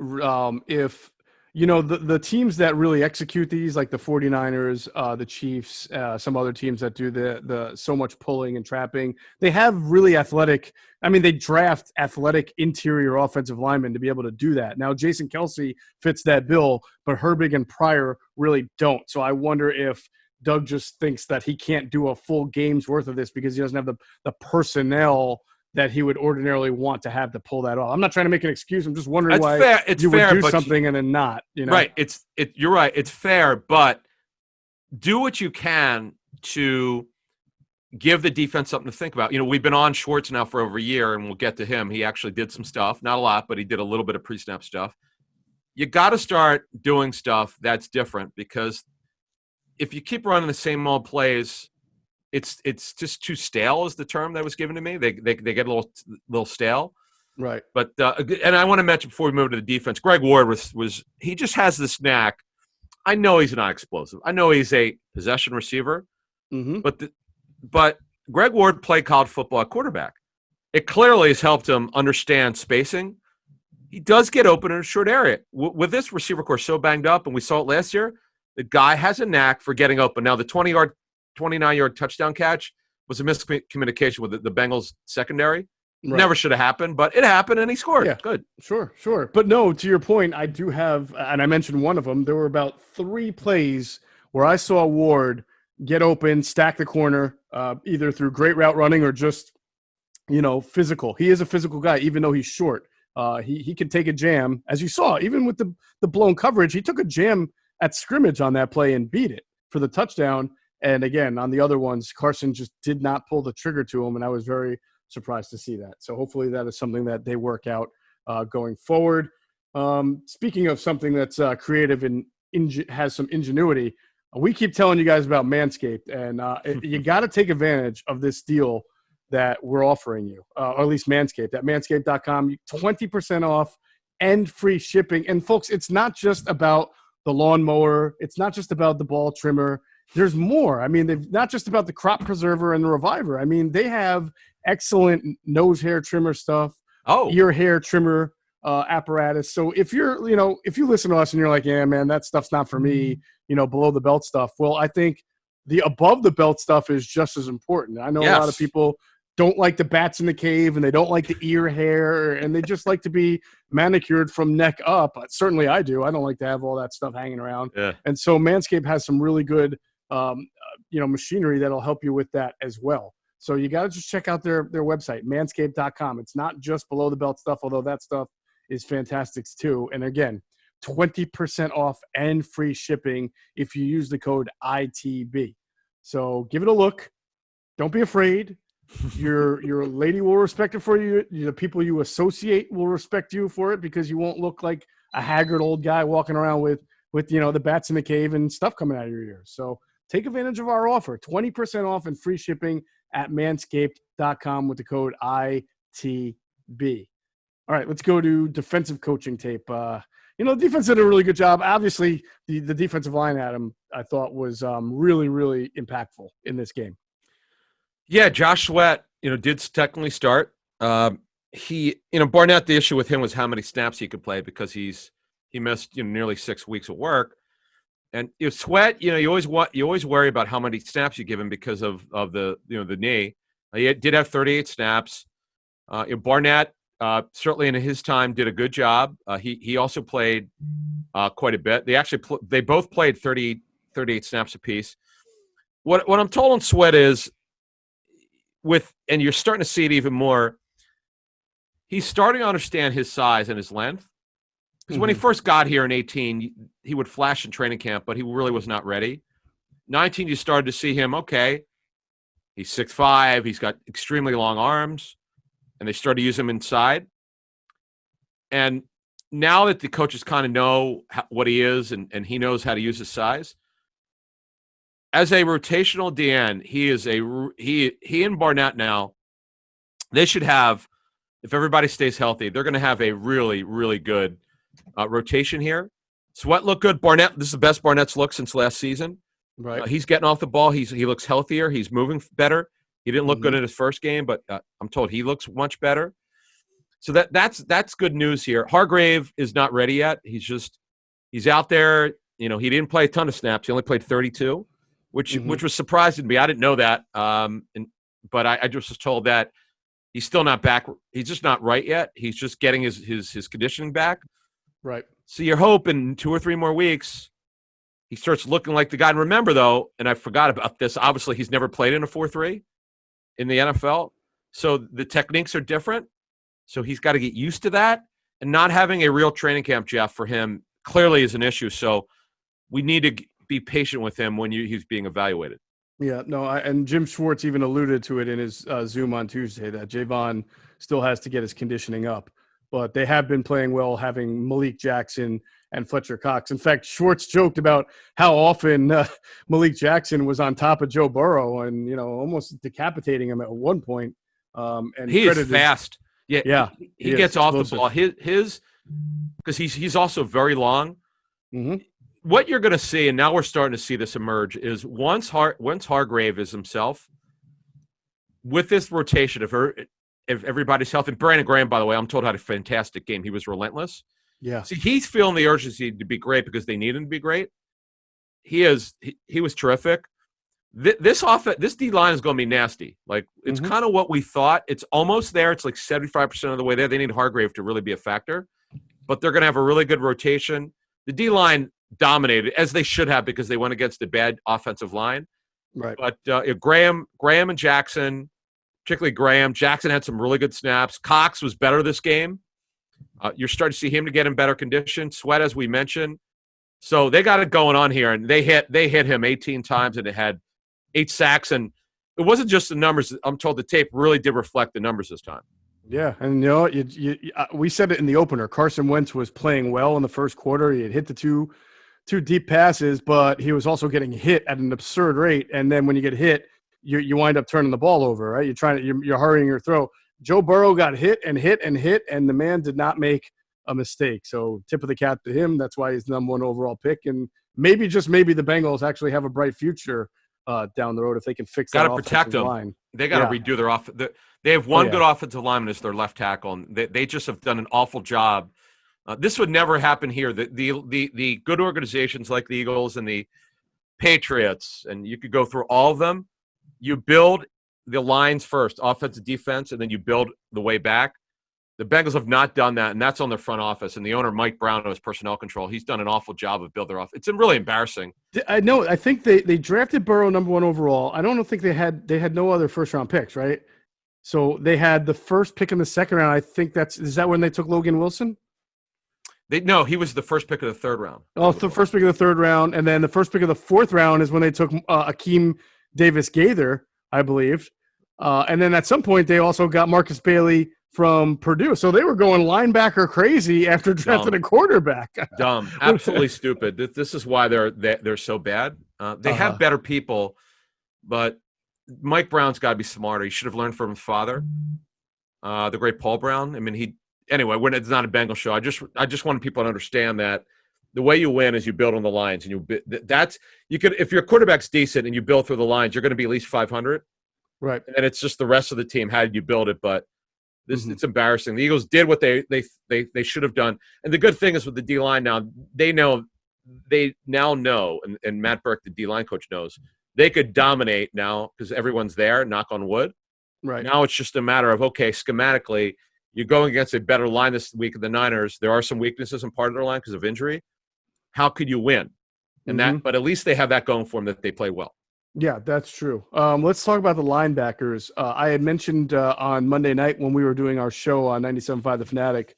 Speaker 1: if, the teams that really execute these, like the 49ers, the Chiefs, some other teams that do the so much pulling and trapping, they have really athletic – they draft athletic interior offensive linemen to be able to do that. Now, Jason Kelce fits that bill, but Herbig and Pryor really don't. So I wonder if Doug just thinks that he can't do a full game's worth of this because he doesn't have the personnel that he would ordinarily want to have to pull that off. I'm not trying to make an excuse. I'm just wondering why you would do something and then not.
Speaker 2: Right. You're right. It's fair, but do what you can to give the defense something to think about. We've been on Schwartz now for over a year, and we'll get to him. He actually did some stuff, not a lot, but he did a little bit of pre-snap stuff. You got to start doing stuff that's different, because if you keep running the same old plays, it's just too stale is the term that was given to me. They get a little stale.
Speaker 1: Right.
Speaker 2: But and I want to mention before we move to the defense, Greg Ward was he just has this knack. I know he's not explosive. I know he's a possession receiver. But Greg Ward played college football at quarterback. It clearly has helped him understand spacing. He does get open in a short area. With this receiver core so banged up, and we saw it last year, the guy has a knack for getting open. Now, the 29-yard touchdown catch was a miscommunication with the Bengals secondary. Right. Never should have happened, but it happened, and he scored.
Speaker 1: Yeah,
Speaker 2: good.
Speaker 1: Sure. But no, to your point, I do have, and I mentioned one of them, there were about 3 plays where I saw Ward get open, stack the corner, either through great route running or just, physical. He is a physical guy, even though he's short. He can take a jam, as you saw, even with the blown coverage. He took a jam at scrimmage on that play and beat it for the touchdown. And again, on the other ones, Carson just did not pull the trigger to him, and I was very surprised to see that. So hopefully that is something that they work out going forward. Speaking of something that's creative and has some ingenuity, we keep telling you guys about Manscaped, and you got to take advantage of this deal that we're offering you, or at least Manscaped, at manscaped.com, 20% off and free shipping. And folks, it's not just about the lawnmower. It's not just about the ball trimmer. There's more. They've not just about the crop preserver and the reviver. They have excellent nose hair trimmer stuff, ear hair trimmer apparatus. So if if you listen to us and you're like, yeah, man, that stuff's not for me, below the belt stuff. Well, I think the above the belt stuff is just as important. I know a lot of people don't like the bats in the cave, and they don't like the ear hair, and they just like to be manicured from neck up. Certainly I do. I don't like to have all that stuff hanging around.
Speaker 2: Yeah.
Speaker 1: And so Manscaped has some really good, machinery that'll help you with that as well. So you got to just check out their website, manscaped.com. It's not just below the belt stuff, although that stuff is fantastic too. And again, 20% off and free shipping if you use the code ITB. So give it a look. Don't be afraid. Your lady will respect it for you. The people you associate will respect you for it, because you won't look like a haggard old guy walking around with the bats in the cave and stuff coming out of your ears. So take advantage of our offer, 20% off and free shipping at manscaped.com with the code ITB. All right, let's go to defensive coaching tape. Defense did a really good job. Obviously, the defensive line, Adam, I thought was really, really impactful in this game.
Speaker 2: Yeah, Josh Sweat, did technically start. Barnett, the issue with him was how many snaps he could play, because he missed nearly 6 weeks of work. And Sweat, you always worry about how many snaps you give him because of the the knee. He did have 38 snaps. Barnett certainly in his time did a good job. He also played quite a bit. They both played 38 snaps apiece. What I'm told on Sweat is, and you're starting to see it even more, he's starting to understand his size and his length. Because when he first got here in 18, he would flash in training camp, but he really was not ready. 19, you started to see him, okay, he's 6'5", he's got extremely long arms, and they started to use him inside. And now that the coaches kind of know what he is, and he knows how to use his size, as a rotational DN, he and Barnett now, they should have, if everybody stays healthy, they're going to have a really, really good rotation here. Sweat looked good. Barnett, this is the best Barnett's looked since last season.
Speaker 1: Right.
Speaker 2: He's getting off the ball. He looks healthier. He's moving better. He didn't look good in his first game, but I'm told he looks much better. So that's good news here. Hargrave is not ready yet. He's out there. He didn't play a ton of snaps. He only played 32. Which was surprising to me. I didn't know that. But I just was told that he's still not back. He's just not right yet. He's just getting his conditioning back.
Speaker 1: Right.
Speaker 2: So you're hoping 2 or 3 more weeks he starts looking like the guy. And remember, though, and I forgot about this, obviously he's never played in a 4-3 in the NFL. So the techniques are different. So he's got to get used to that. And not having a real training camp, Geoff, for him clearly is an issue. So we need to be patient with him when he's being evaluated.
Speaker 1: Yeah, no, and Jim Schwartz even alluded to it in his Zoom on Tuesday that Javon still has to get his conditioning up. But they have been playing well, having Malik Jackson and Fletcher Cox. In fact, Schwartz joked about how often Malik Jackson was on top of Joe Burrow and, almost decapitating him at one point. And
Speaker 2: he is fast. Yeah. He gets off the ball. His because he's also very long.
Speaker 1: Mm-hmm.
Speaker 2: What you're going to see, and now we're starting to see this emerge, is once Hargrave is himself, with this rotation, if everybody's healthy, Brandon Graham, by the way, I'm told had a fantastic game. He was relentless.
Speaker 1: Yeah.
Speaker 2: See, he's feeling the urgency to be great because they need him to be great. He was terrific. This D line is going to be nasty. Like, it's kind of what we thought. It's almost there. It's like 75% of the way there. They need Hargrave to really be a factor, but they're going to have a really good rotation. The D line dominated, as they should have, because they went against a bad offensive line.
Speaker 1: Right.
Speaker 2: But Graham and Jackson, particularly Graham, Jackson had some really good snaps. Cox was better this game. You're starting to see him to get in better condition. Sweat, as we mentioned. So they got it going on here, and they hit him 18 times, and it had 8 sacks. And it wasn't just the numbers. I'm told the tape really did reflect the numbers this time.
Speaker 1: Yeah, and we said it in the opener. Carson Wentz was playing well in the first quarter. He had hit the two deep passes, but he was also getting hit at an absurd rate. And then when you get hit, you wind up turning the ball over, right? You're hurrying your throw. Joe Burrow got hit, and the man did not make a mistake. So tip of the cap to him. That's why he's the #1 overall pick. And maybe, just maybe, the Bengals actually have a bright future down the road if they can fix that offensive
Speaker 2: protect them.
Speaker 1: line.
Speaker 2: They got to redo their They have one good offensive lineman as their left tackle, and they just have done an awful job. This would never happen here. The good organizations like the Eagles and the Patriots, and you could go through all of them, you build the lines first, offensive, defense, and then you build the way back. The Bengals have not done that, and that's on their front office. And the owner, Mike Brown, knows personnel control. He's done an awful job of building their offense. It's really embarrassing.
Speaker 1: I know. I think they drafted Burrow #1 overall. I don't think they had no other first-round picks, right? So they had the first pick in the second round. I think is that when they took Logan Wilson?
Speaker 2: No, he was the first pick of the third round.
Speaker 1: Oh, the first pick of the third round, and then the first pick of the fourth round is when they took Akeem Davis-Gaither, I believe. And then at some point they also got Marcus Bailey from Purdue. So they were going linebacker crazy after drafting a quarterback.
Speaker 2: Dumb. Absolutely stupid. This is why they're so bad. They have better people, but Mike Brown's got to be smarter. He should have learned from his father, the great Paul Brown. I mean, anyway, when it's not a Bengal show, I just wanted people to understand that the way you win is you build on the lines, and if your quarterback's decent and you build through the lines, you're going to be at least 500.
Speaker 1: Right.
Speaker 2: And it's just the rest of the team. How did you build it? But it's embarrassing. The Eagles did what they should have done. And the good thing is with the D-line now, they now know, and Matt Burke, the D-line coach, knows, they could dominate now because everyone's there, knock on wood.
Speaker 1: Right.
Speaker 2: Now it's just a matter of, okay, schematically, you're going against a better line this week of the Niners. There are some weaknesses in part of their line because of injury. How could you win? And but at least they have that going for them, that they play well.
Speaker 1: Yeah, that's true. Let's talk about the linebackers. I had mentioned on Monday night when we were doing our show on 97.5 The Fanatic,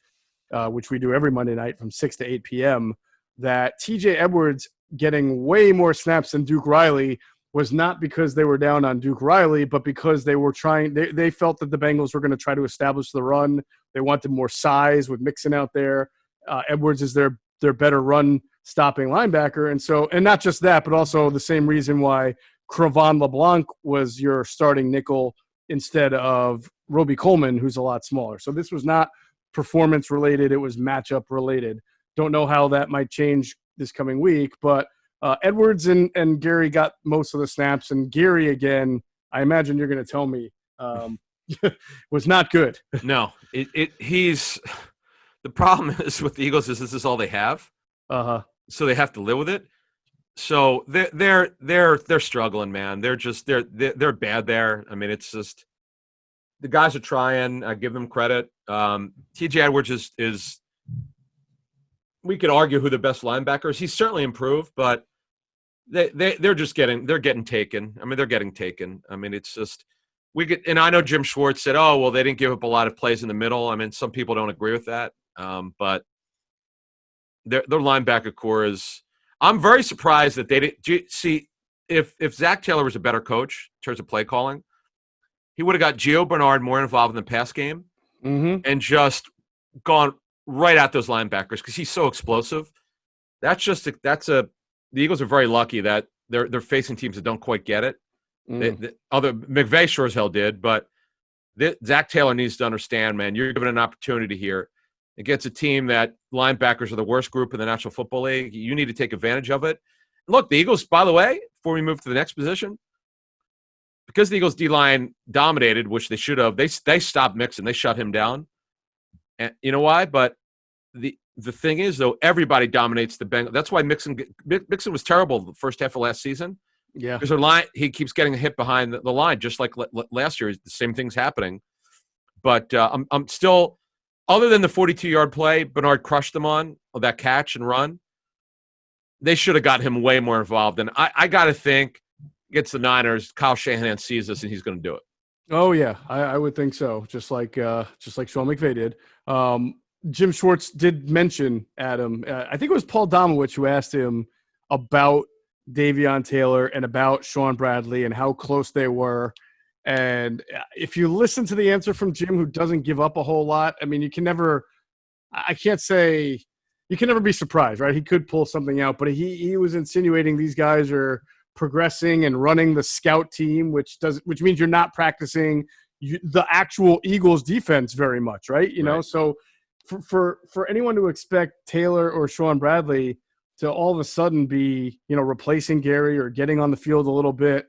Speaker 1: which we do every Monday night from 6 to 8 p.m., that TJ Edwards getting way more snaps than Duke Riley was not because they were down on Duke Riley, but because they were they felt that the Bengals were going to try to establish the run. They wanted more size with Mixon out there. Edwards is their better run stopping linebacker. And not just that, but also the same reason why Cravon LeBlanc was your starting nickel instead of Roby Coleman, who's a lot smaller. So this was not performance related. It was matchup related. Don't know how that might change this coming week, but Edwards and Gary got most of the snaps, and Gary, again, I imagine you're going to tell me, was not good.
Speaker 2: No, he's the problem is with the Eagles is this is all they have. So they have to live with it. So they're struggling, man. They're bad there. I mean, it's just the guys are trying. I give them credit. TJ Edwards is we could argue who the best linebacker is. He's certainly improved, but they're getting taken. I mean, they're getting taken. I mean, it's just and I know Jim Schwartz said, oh, well, they didn't give up a lot of plays in the middle. I mean, some people don't agree with that. But their linebacker core is, I'm very surprised that they didn't see if Zach Taylor was a better coach in terms of play calling, he would have got Gio Bernard more involved in the pass game and just gone right at those linebackers because he's so explosive. The Eagles are very lucky that they're facing teams that don't quite get it. McVay sure as hell did, but Zach Taylor needs to understand, man, you're given an opportunity here against a team that linebackers are the worst group in the National Football League. You need to take advantage of it. Look, the Eagles, by the way, before we move to the next position, because the Eagles D-line dominated, which they should have, they stopped Mixon. They shut him down. And you know why? But the thing is, though, everybody dominates the Bengals. That's why Mixon was terrible the first half of last season.
Speaker 1: Yeah.
Speaker 2: Because their line, he keeps getting hit behind the line, just like last year. The same thing's happening. But I'm still – other than the 42-yard play Bernard crushed them on that catch and run, they should have got him way more involved. And I got to think against the Niners, Kyle Shanahan sees this and he's going to do it.
Speaker 1: Oh yeah, I would think so. Just like Sean McVay did. Jim Schwartz did mention Adam. I think it was Paul Domowitch who asked him about Davion Taylor and about Sean Bradley and how close they were. And if you listen to the answer from Jim, who doesn't give up a whole lot, I mean, you can never be surprised, right? He could pull something out, but he was insinuating these guys are progressing and running the scout team, which means you're not practicing the actual Eagles defense very much, right? You know, so for anyone to expect Taylor or Sean Bradley to all of a sudden be, replacing Gary or getting on the field a little bit,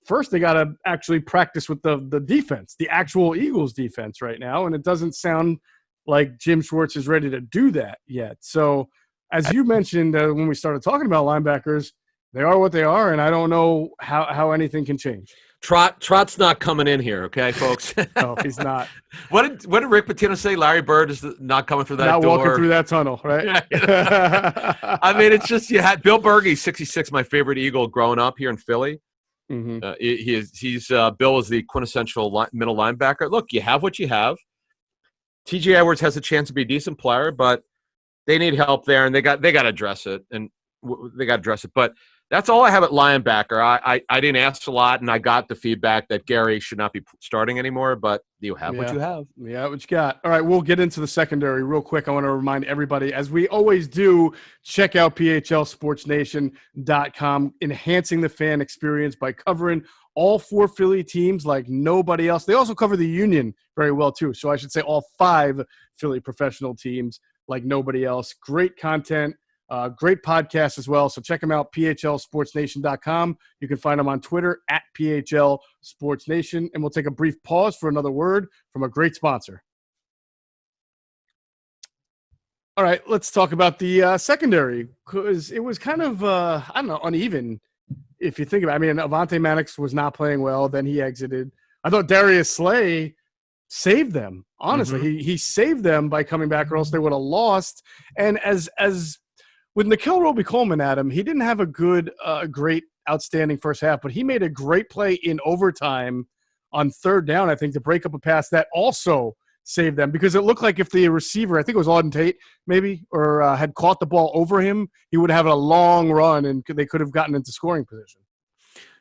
Speaker 1: first, they got to actually practice with the defense, the actual Eagles defense right now, and it doesn't sound like Jim Schwartz is ready to do that yet. So, as you mentioned when we started talking about linebackers, they are what they are, and I don't know how anything can change.
Speaker 2: Trot's not coming in here, okay, folks?
Speaker 1: No, he's not.
Speaker 2: What did Rick Pitino say? Larry Bird is not coming through that
Speaker 1: not
Speaker 2: door.
Speaker 1: Not walking through that tunnel, right?
Speaker 2: I mean, it's just you had Bill Bergey, 66, my favorite Eagle growing up here in Philly.
Speaker 1: Mm-hmm.
Speaker 2: Bill is the quintessential middle linebacker. Look, you have what you have. T.J. Edwards has a chance to be a decent player, but they need help there, and they got to address it, But that's all I have at linebacker. I didn't ask a lot, and I got the feedback that Gary should not be starting anymore, but you have what you have.
Speaker 1: Yeah, what you got. All right, we'll get into the secondary real quick. I want to remind everybody, as we always do, check out phlsportsnation.com, enhancing the fan experience by covering all 4 Philly teams like nobody else. They also cover the Union very well, too. So I should say all 5 Philly professional teams like nobody else. Great content. Great podcast as well. So check them out, phlsportsnation.com. You can find them on Twitter at phlsportsnation. And we'll take a brief pause for another word from a great sponsor. All right, let's talk about the secondary, because it was kind of, uneven if you think about it. I mean, Avonte Maddox was not playing well. Then he exited. I thought Darius Slay saved them. Honestly, he saved them by coming back, or else they would have lost. And as with Nikhil Roby-Coleman at him, he didn't have a good, great, outstanding first half, but he made a great play in overtime on 3rd down, I think, to break up a pass that also saved them, because it looked like if the receiver, I think it was Auden Tate maybe, or had caught the ball over him, he would have a long run and they could have gotten into scoring position.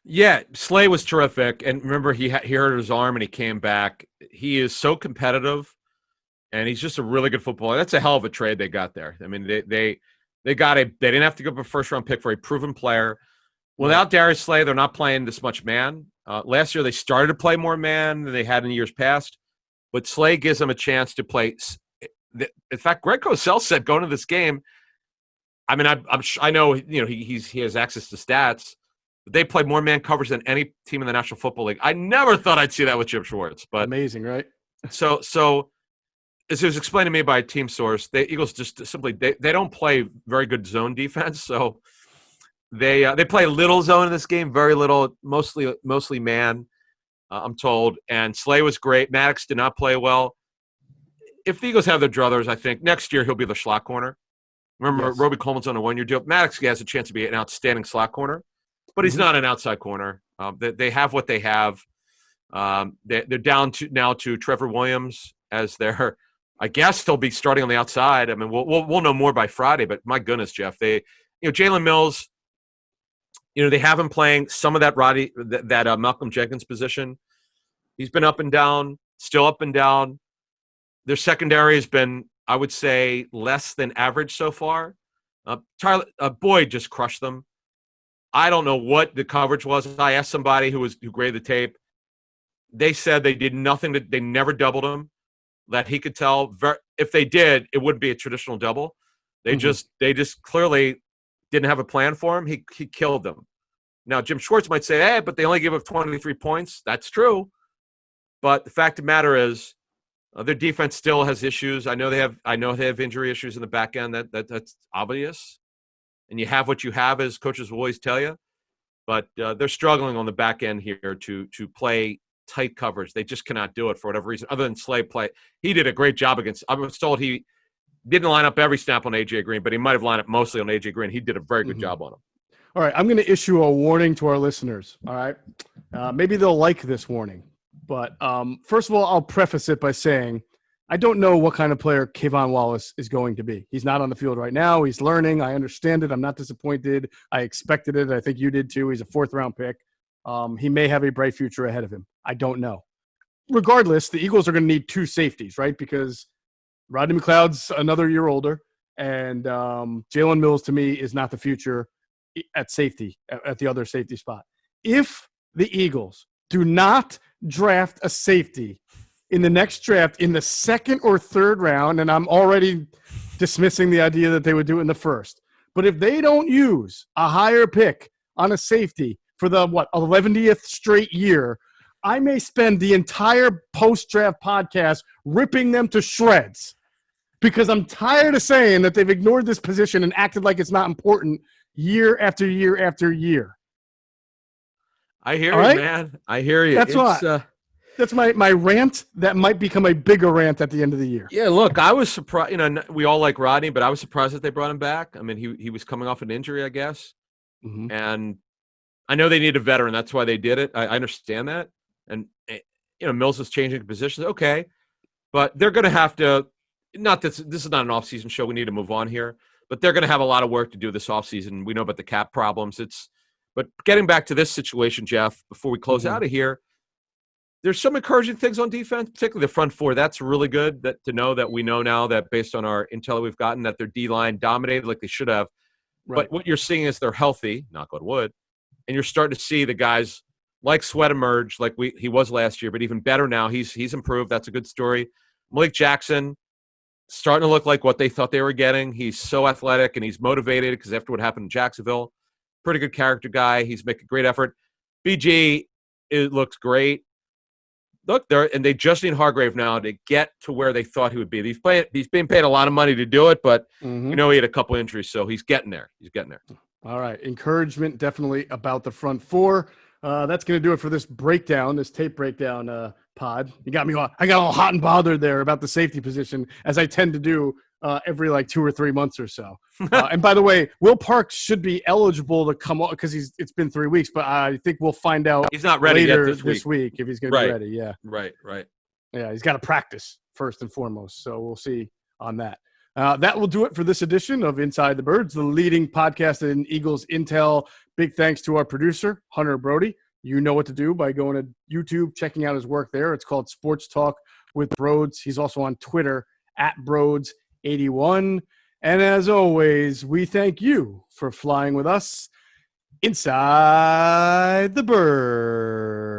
Speaker 2: Yeah, Slay was terrific. And remember, he hurt his arm and he came back. He is so competitive, and he's just a really good footballer. That's a hell of a trade they got there. I mean, they didn't have to give up a first-round pick for a proven player. Without Darius Slay, they're not playing this much man. Last year, they started to play more man than they had in years past, but Slay gives them a chance to play. In fact, Greg Cosell said going into this game, I mean, I know he has access to stats, but they played more man coverage than any team in the National Football League. I never thought I'd see that with Jim Schwartz, but
Speaker 1: amazing, right?
Speaker 2: So as it was explained to me by a team source, the Eagles just simply they don't play very good zone defense, so they play little zone in this game, very little, mostly man. I'm told, and Slay was great. Maddox did not play well. If the Eagles have their druthers, I think next year he'll be the slot corner. Remember, yes. Roby-Coleman's on a 1-year deal. Maddox has a chance to be an outstanding slot corner, but he's not an outside corner. They have what they have. They're down to Trevor Williams as their. I guess they'll be starting on the outside. I mean, we'll know more by Friday. But my goodness, Geoff, Jalen Mills, they have him playing some of that Malcolm Jenkins position. He's been up and down, still up and down. Their secondary has been, I would say, less than average so far. Boyd just crushed them. I don't know what the coverage was. I asked somebody who graded the tape. They said they did nothing. They never doubled him. That he could tell. If they did, it wouldn't be a traditional double. They just clearly didn't have a plan for him. He killed them. Now, Jim Schwartz might say, hey, but they only give up 23 points. That's true. But the fact of the matter is, their defense still has issues. I know they have injury issues in the back end. That's obvious. And you have what you have, as coaches will always tell you. But they're struggling on the back end here to play tight coverage. They just cannot do it for whatever reason, other than Slay play. He did a great job against. I was told he didn't line up every snap on A.J. Green, but he might have lined up mostly on A.J. Green. He did a very good job on him.
Speaker 1: All right, I'm going to issue a warning to our listeners. All right, maybe they'll like this warning, but first of all, I'll preface it by saying I don't know what kind of player Kayvon Wallace is going to be. He's not on the field right now. He's learning. I understand it. I'm not disappointed. I expected it. I think you did too. He's a 4th-round pick. He may have a bright future ahead of him. I don't know. Regardless, the Eagles are going to need 2 safeties, right? Because Rodney McLeod's another year older, and Jalen Mills, to me, is not the future at safety, at the other safety spot. If the Eagles do not draft a safety in the next draft in the 2nd or 3rd round, and I'm already dismissing the idea that they would do it in the 1st, but if they don't use a higher pick on a safety for the 11th straight year, I may spend the entire post-draft podcast ripping them to shreds, because I'm tired of saying that they've ignored this position and acted like it's not important year after year after year.
Speaker 2: I hear
Speaker 1: All
Speaker 2: you,
Speaker 1: right?
Speaker 2: man. I hear you.
Speaker 1: That's why. That's my rant that might become a bigger rant at the end of the year.
Speaker 2: Yeah, look, I was surprised. We all like Rodney, but I was surprised that they brought him back. I mean, he was coming off an injury, I guess, and I know they need a veteran. That's why they did it. I understand that, and Mills is changing positions. Okay, but they're going to have to. Not this is not an off-season show. We need to move on here, but they're going to have a lot of work to do this off-season. We know about the cap problems. But getting back to this situation, Geoff, before we close out of here. There's some encouraging things on defense, particularly the front four. That's really good to know that we know now that based on our intel that we've gotten that their D-line dominated like they should have. Right. But what you're seeing is they're healthy, knock on wood, and you're starting to see the guys like Sweat emerge like he was last year, but even better now. He's improved. That's a good story. Malik Jackson starting to look like what they thought they were getting. He's so athletic and he's motivated because after what happened in Jacksonville, pretty good character guy. He's making great effort. BG, it looks great. Look, they just need Hargrave now to get to where they thought he would be. He's being paid a lot of money to do it, but he had a couple injuries, so he's getting there.
Speaker 1: All right. Encouragement definitely about the front four. That's going to do it for this tape breakdown pod. You got me all, I got all hot and bothered there about the safety position, as I tend to do every 2 or 3 months or so. And by the way, Will Parks should be eligible to come on because it's been 3 weeks, but I think we'll find out
Speaker 2: he's not ready
Speaker 1: later
Speaker 2: yet this
Speaker 1: week if he's going to be ready. Yeah.
Speaker 2: Right.
Speaker 1: Yeah, he's got to practice first and foremost. So we'll see on that. That will do it for this edition of Inside the Birds, the leading podcast in Eagles Intel. Big thanks to our producer, Hunter Brody. You know what to do by going to YouTube, checking out his work there. It's called Sports Talk with Broads. He's also on Twitter @Broads81. And as always, we thank you for flying with us inside the bird.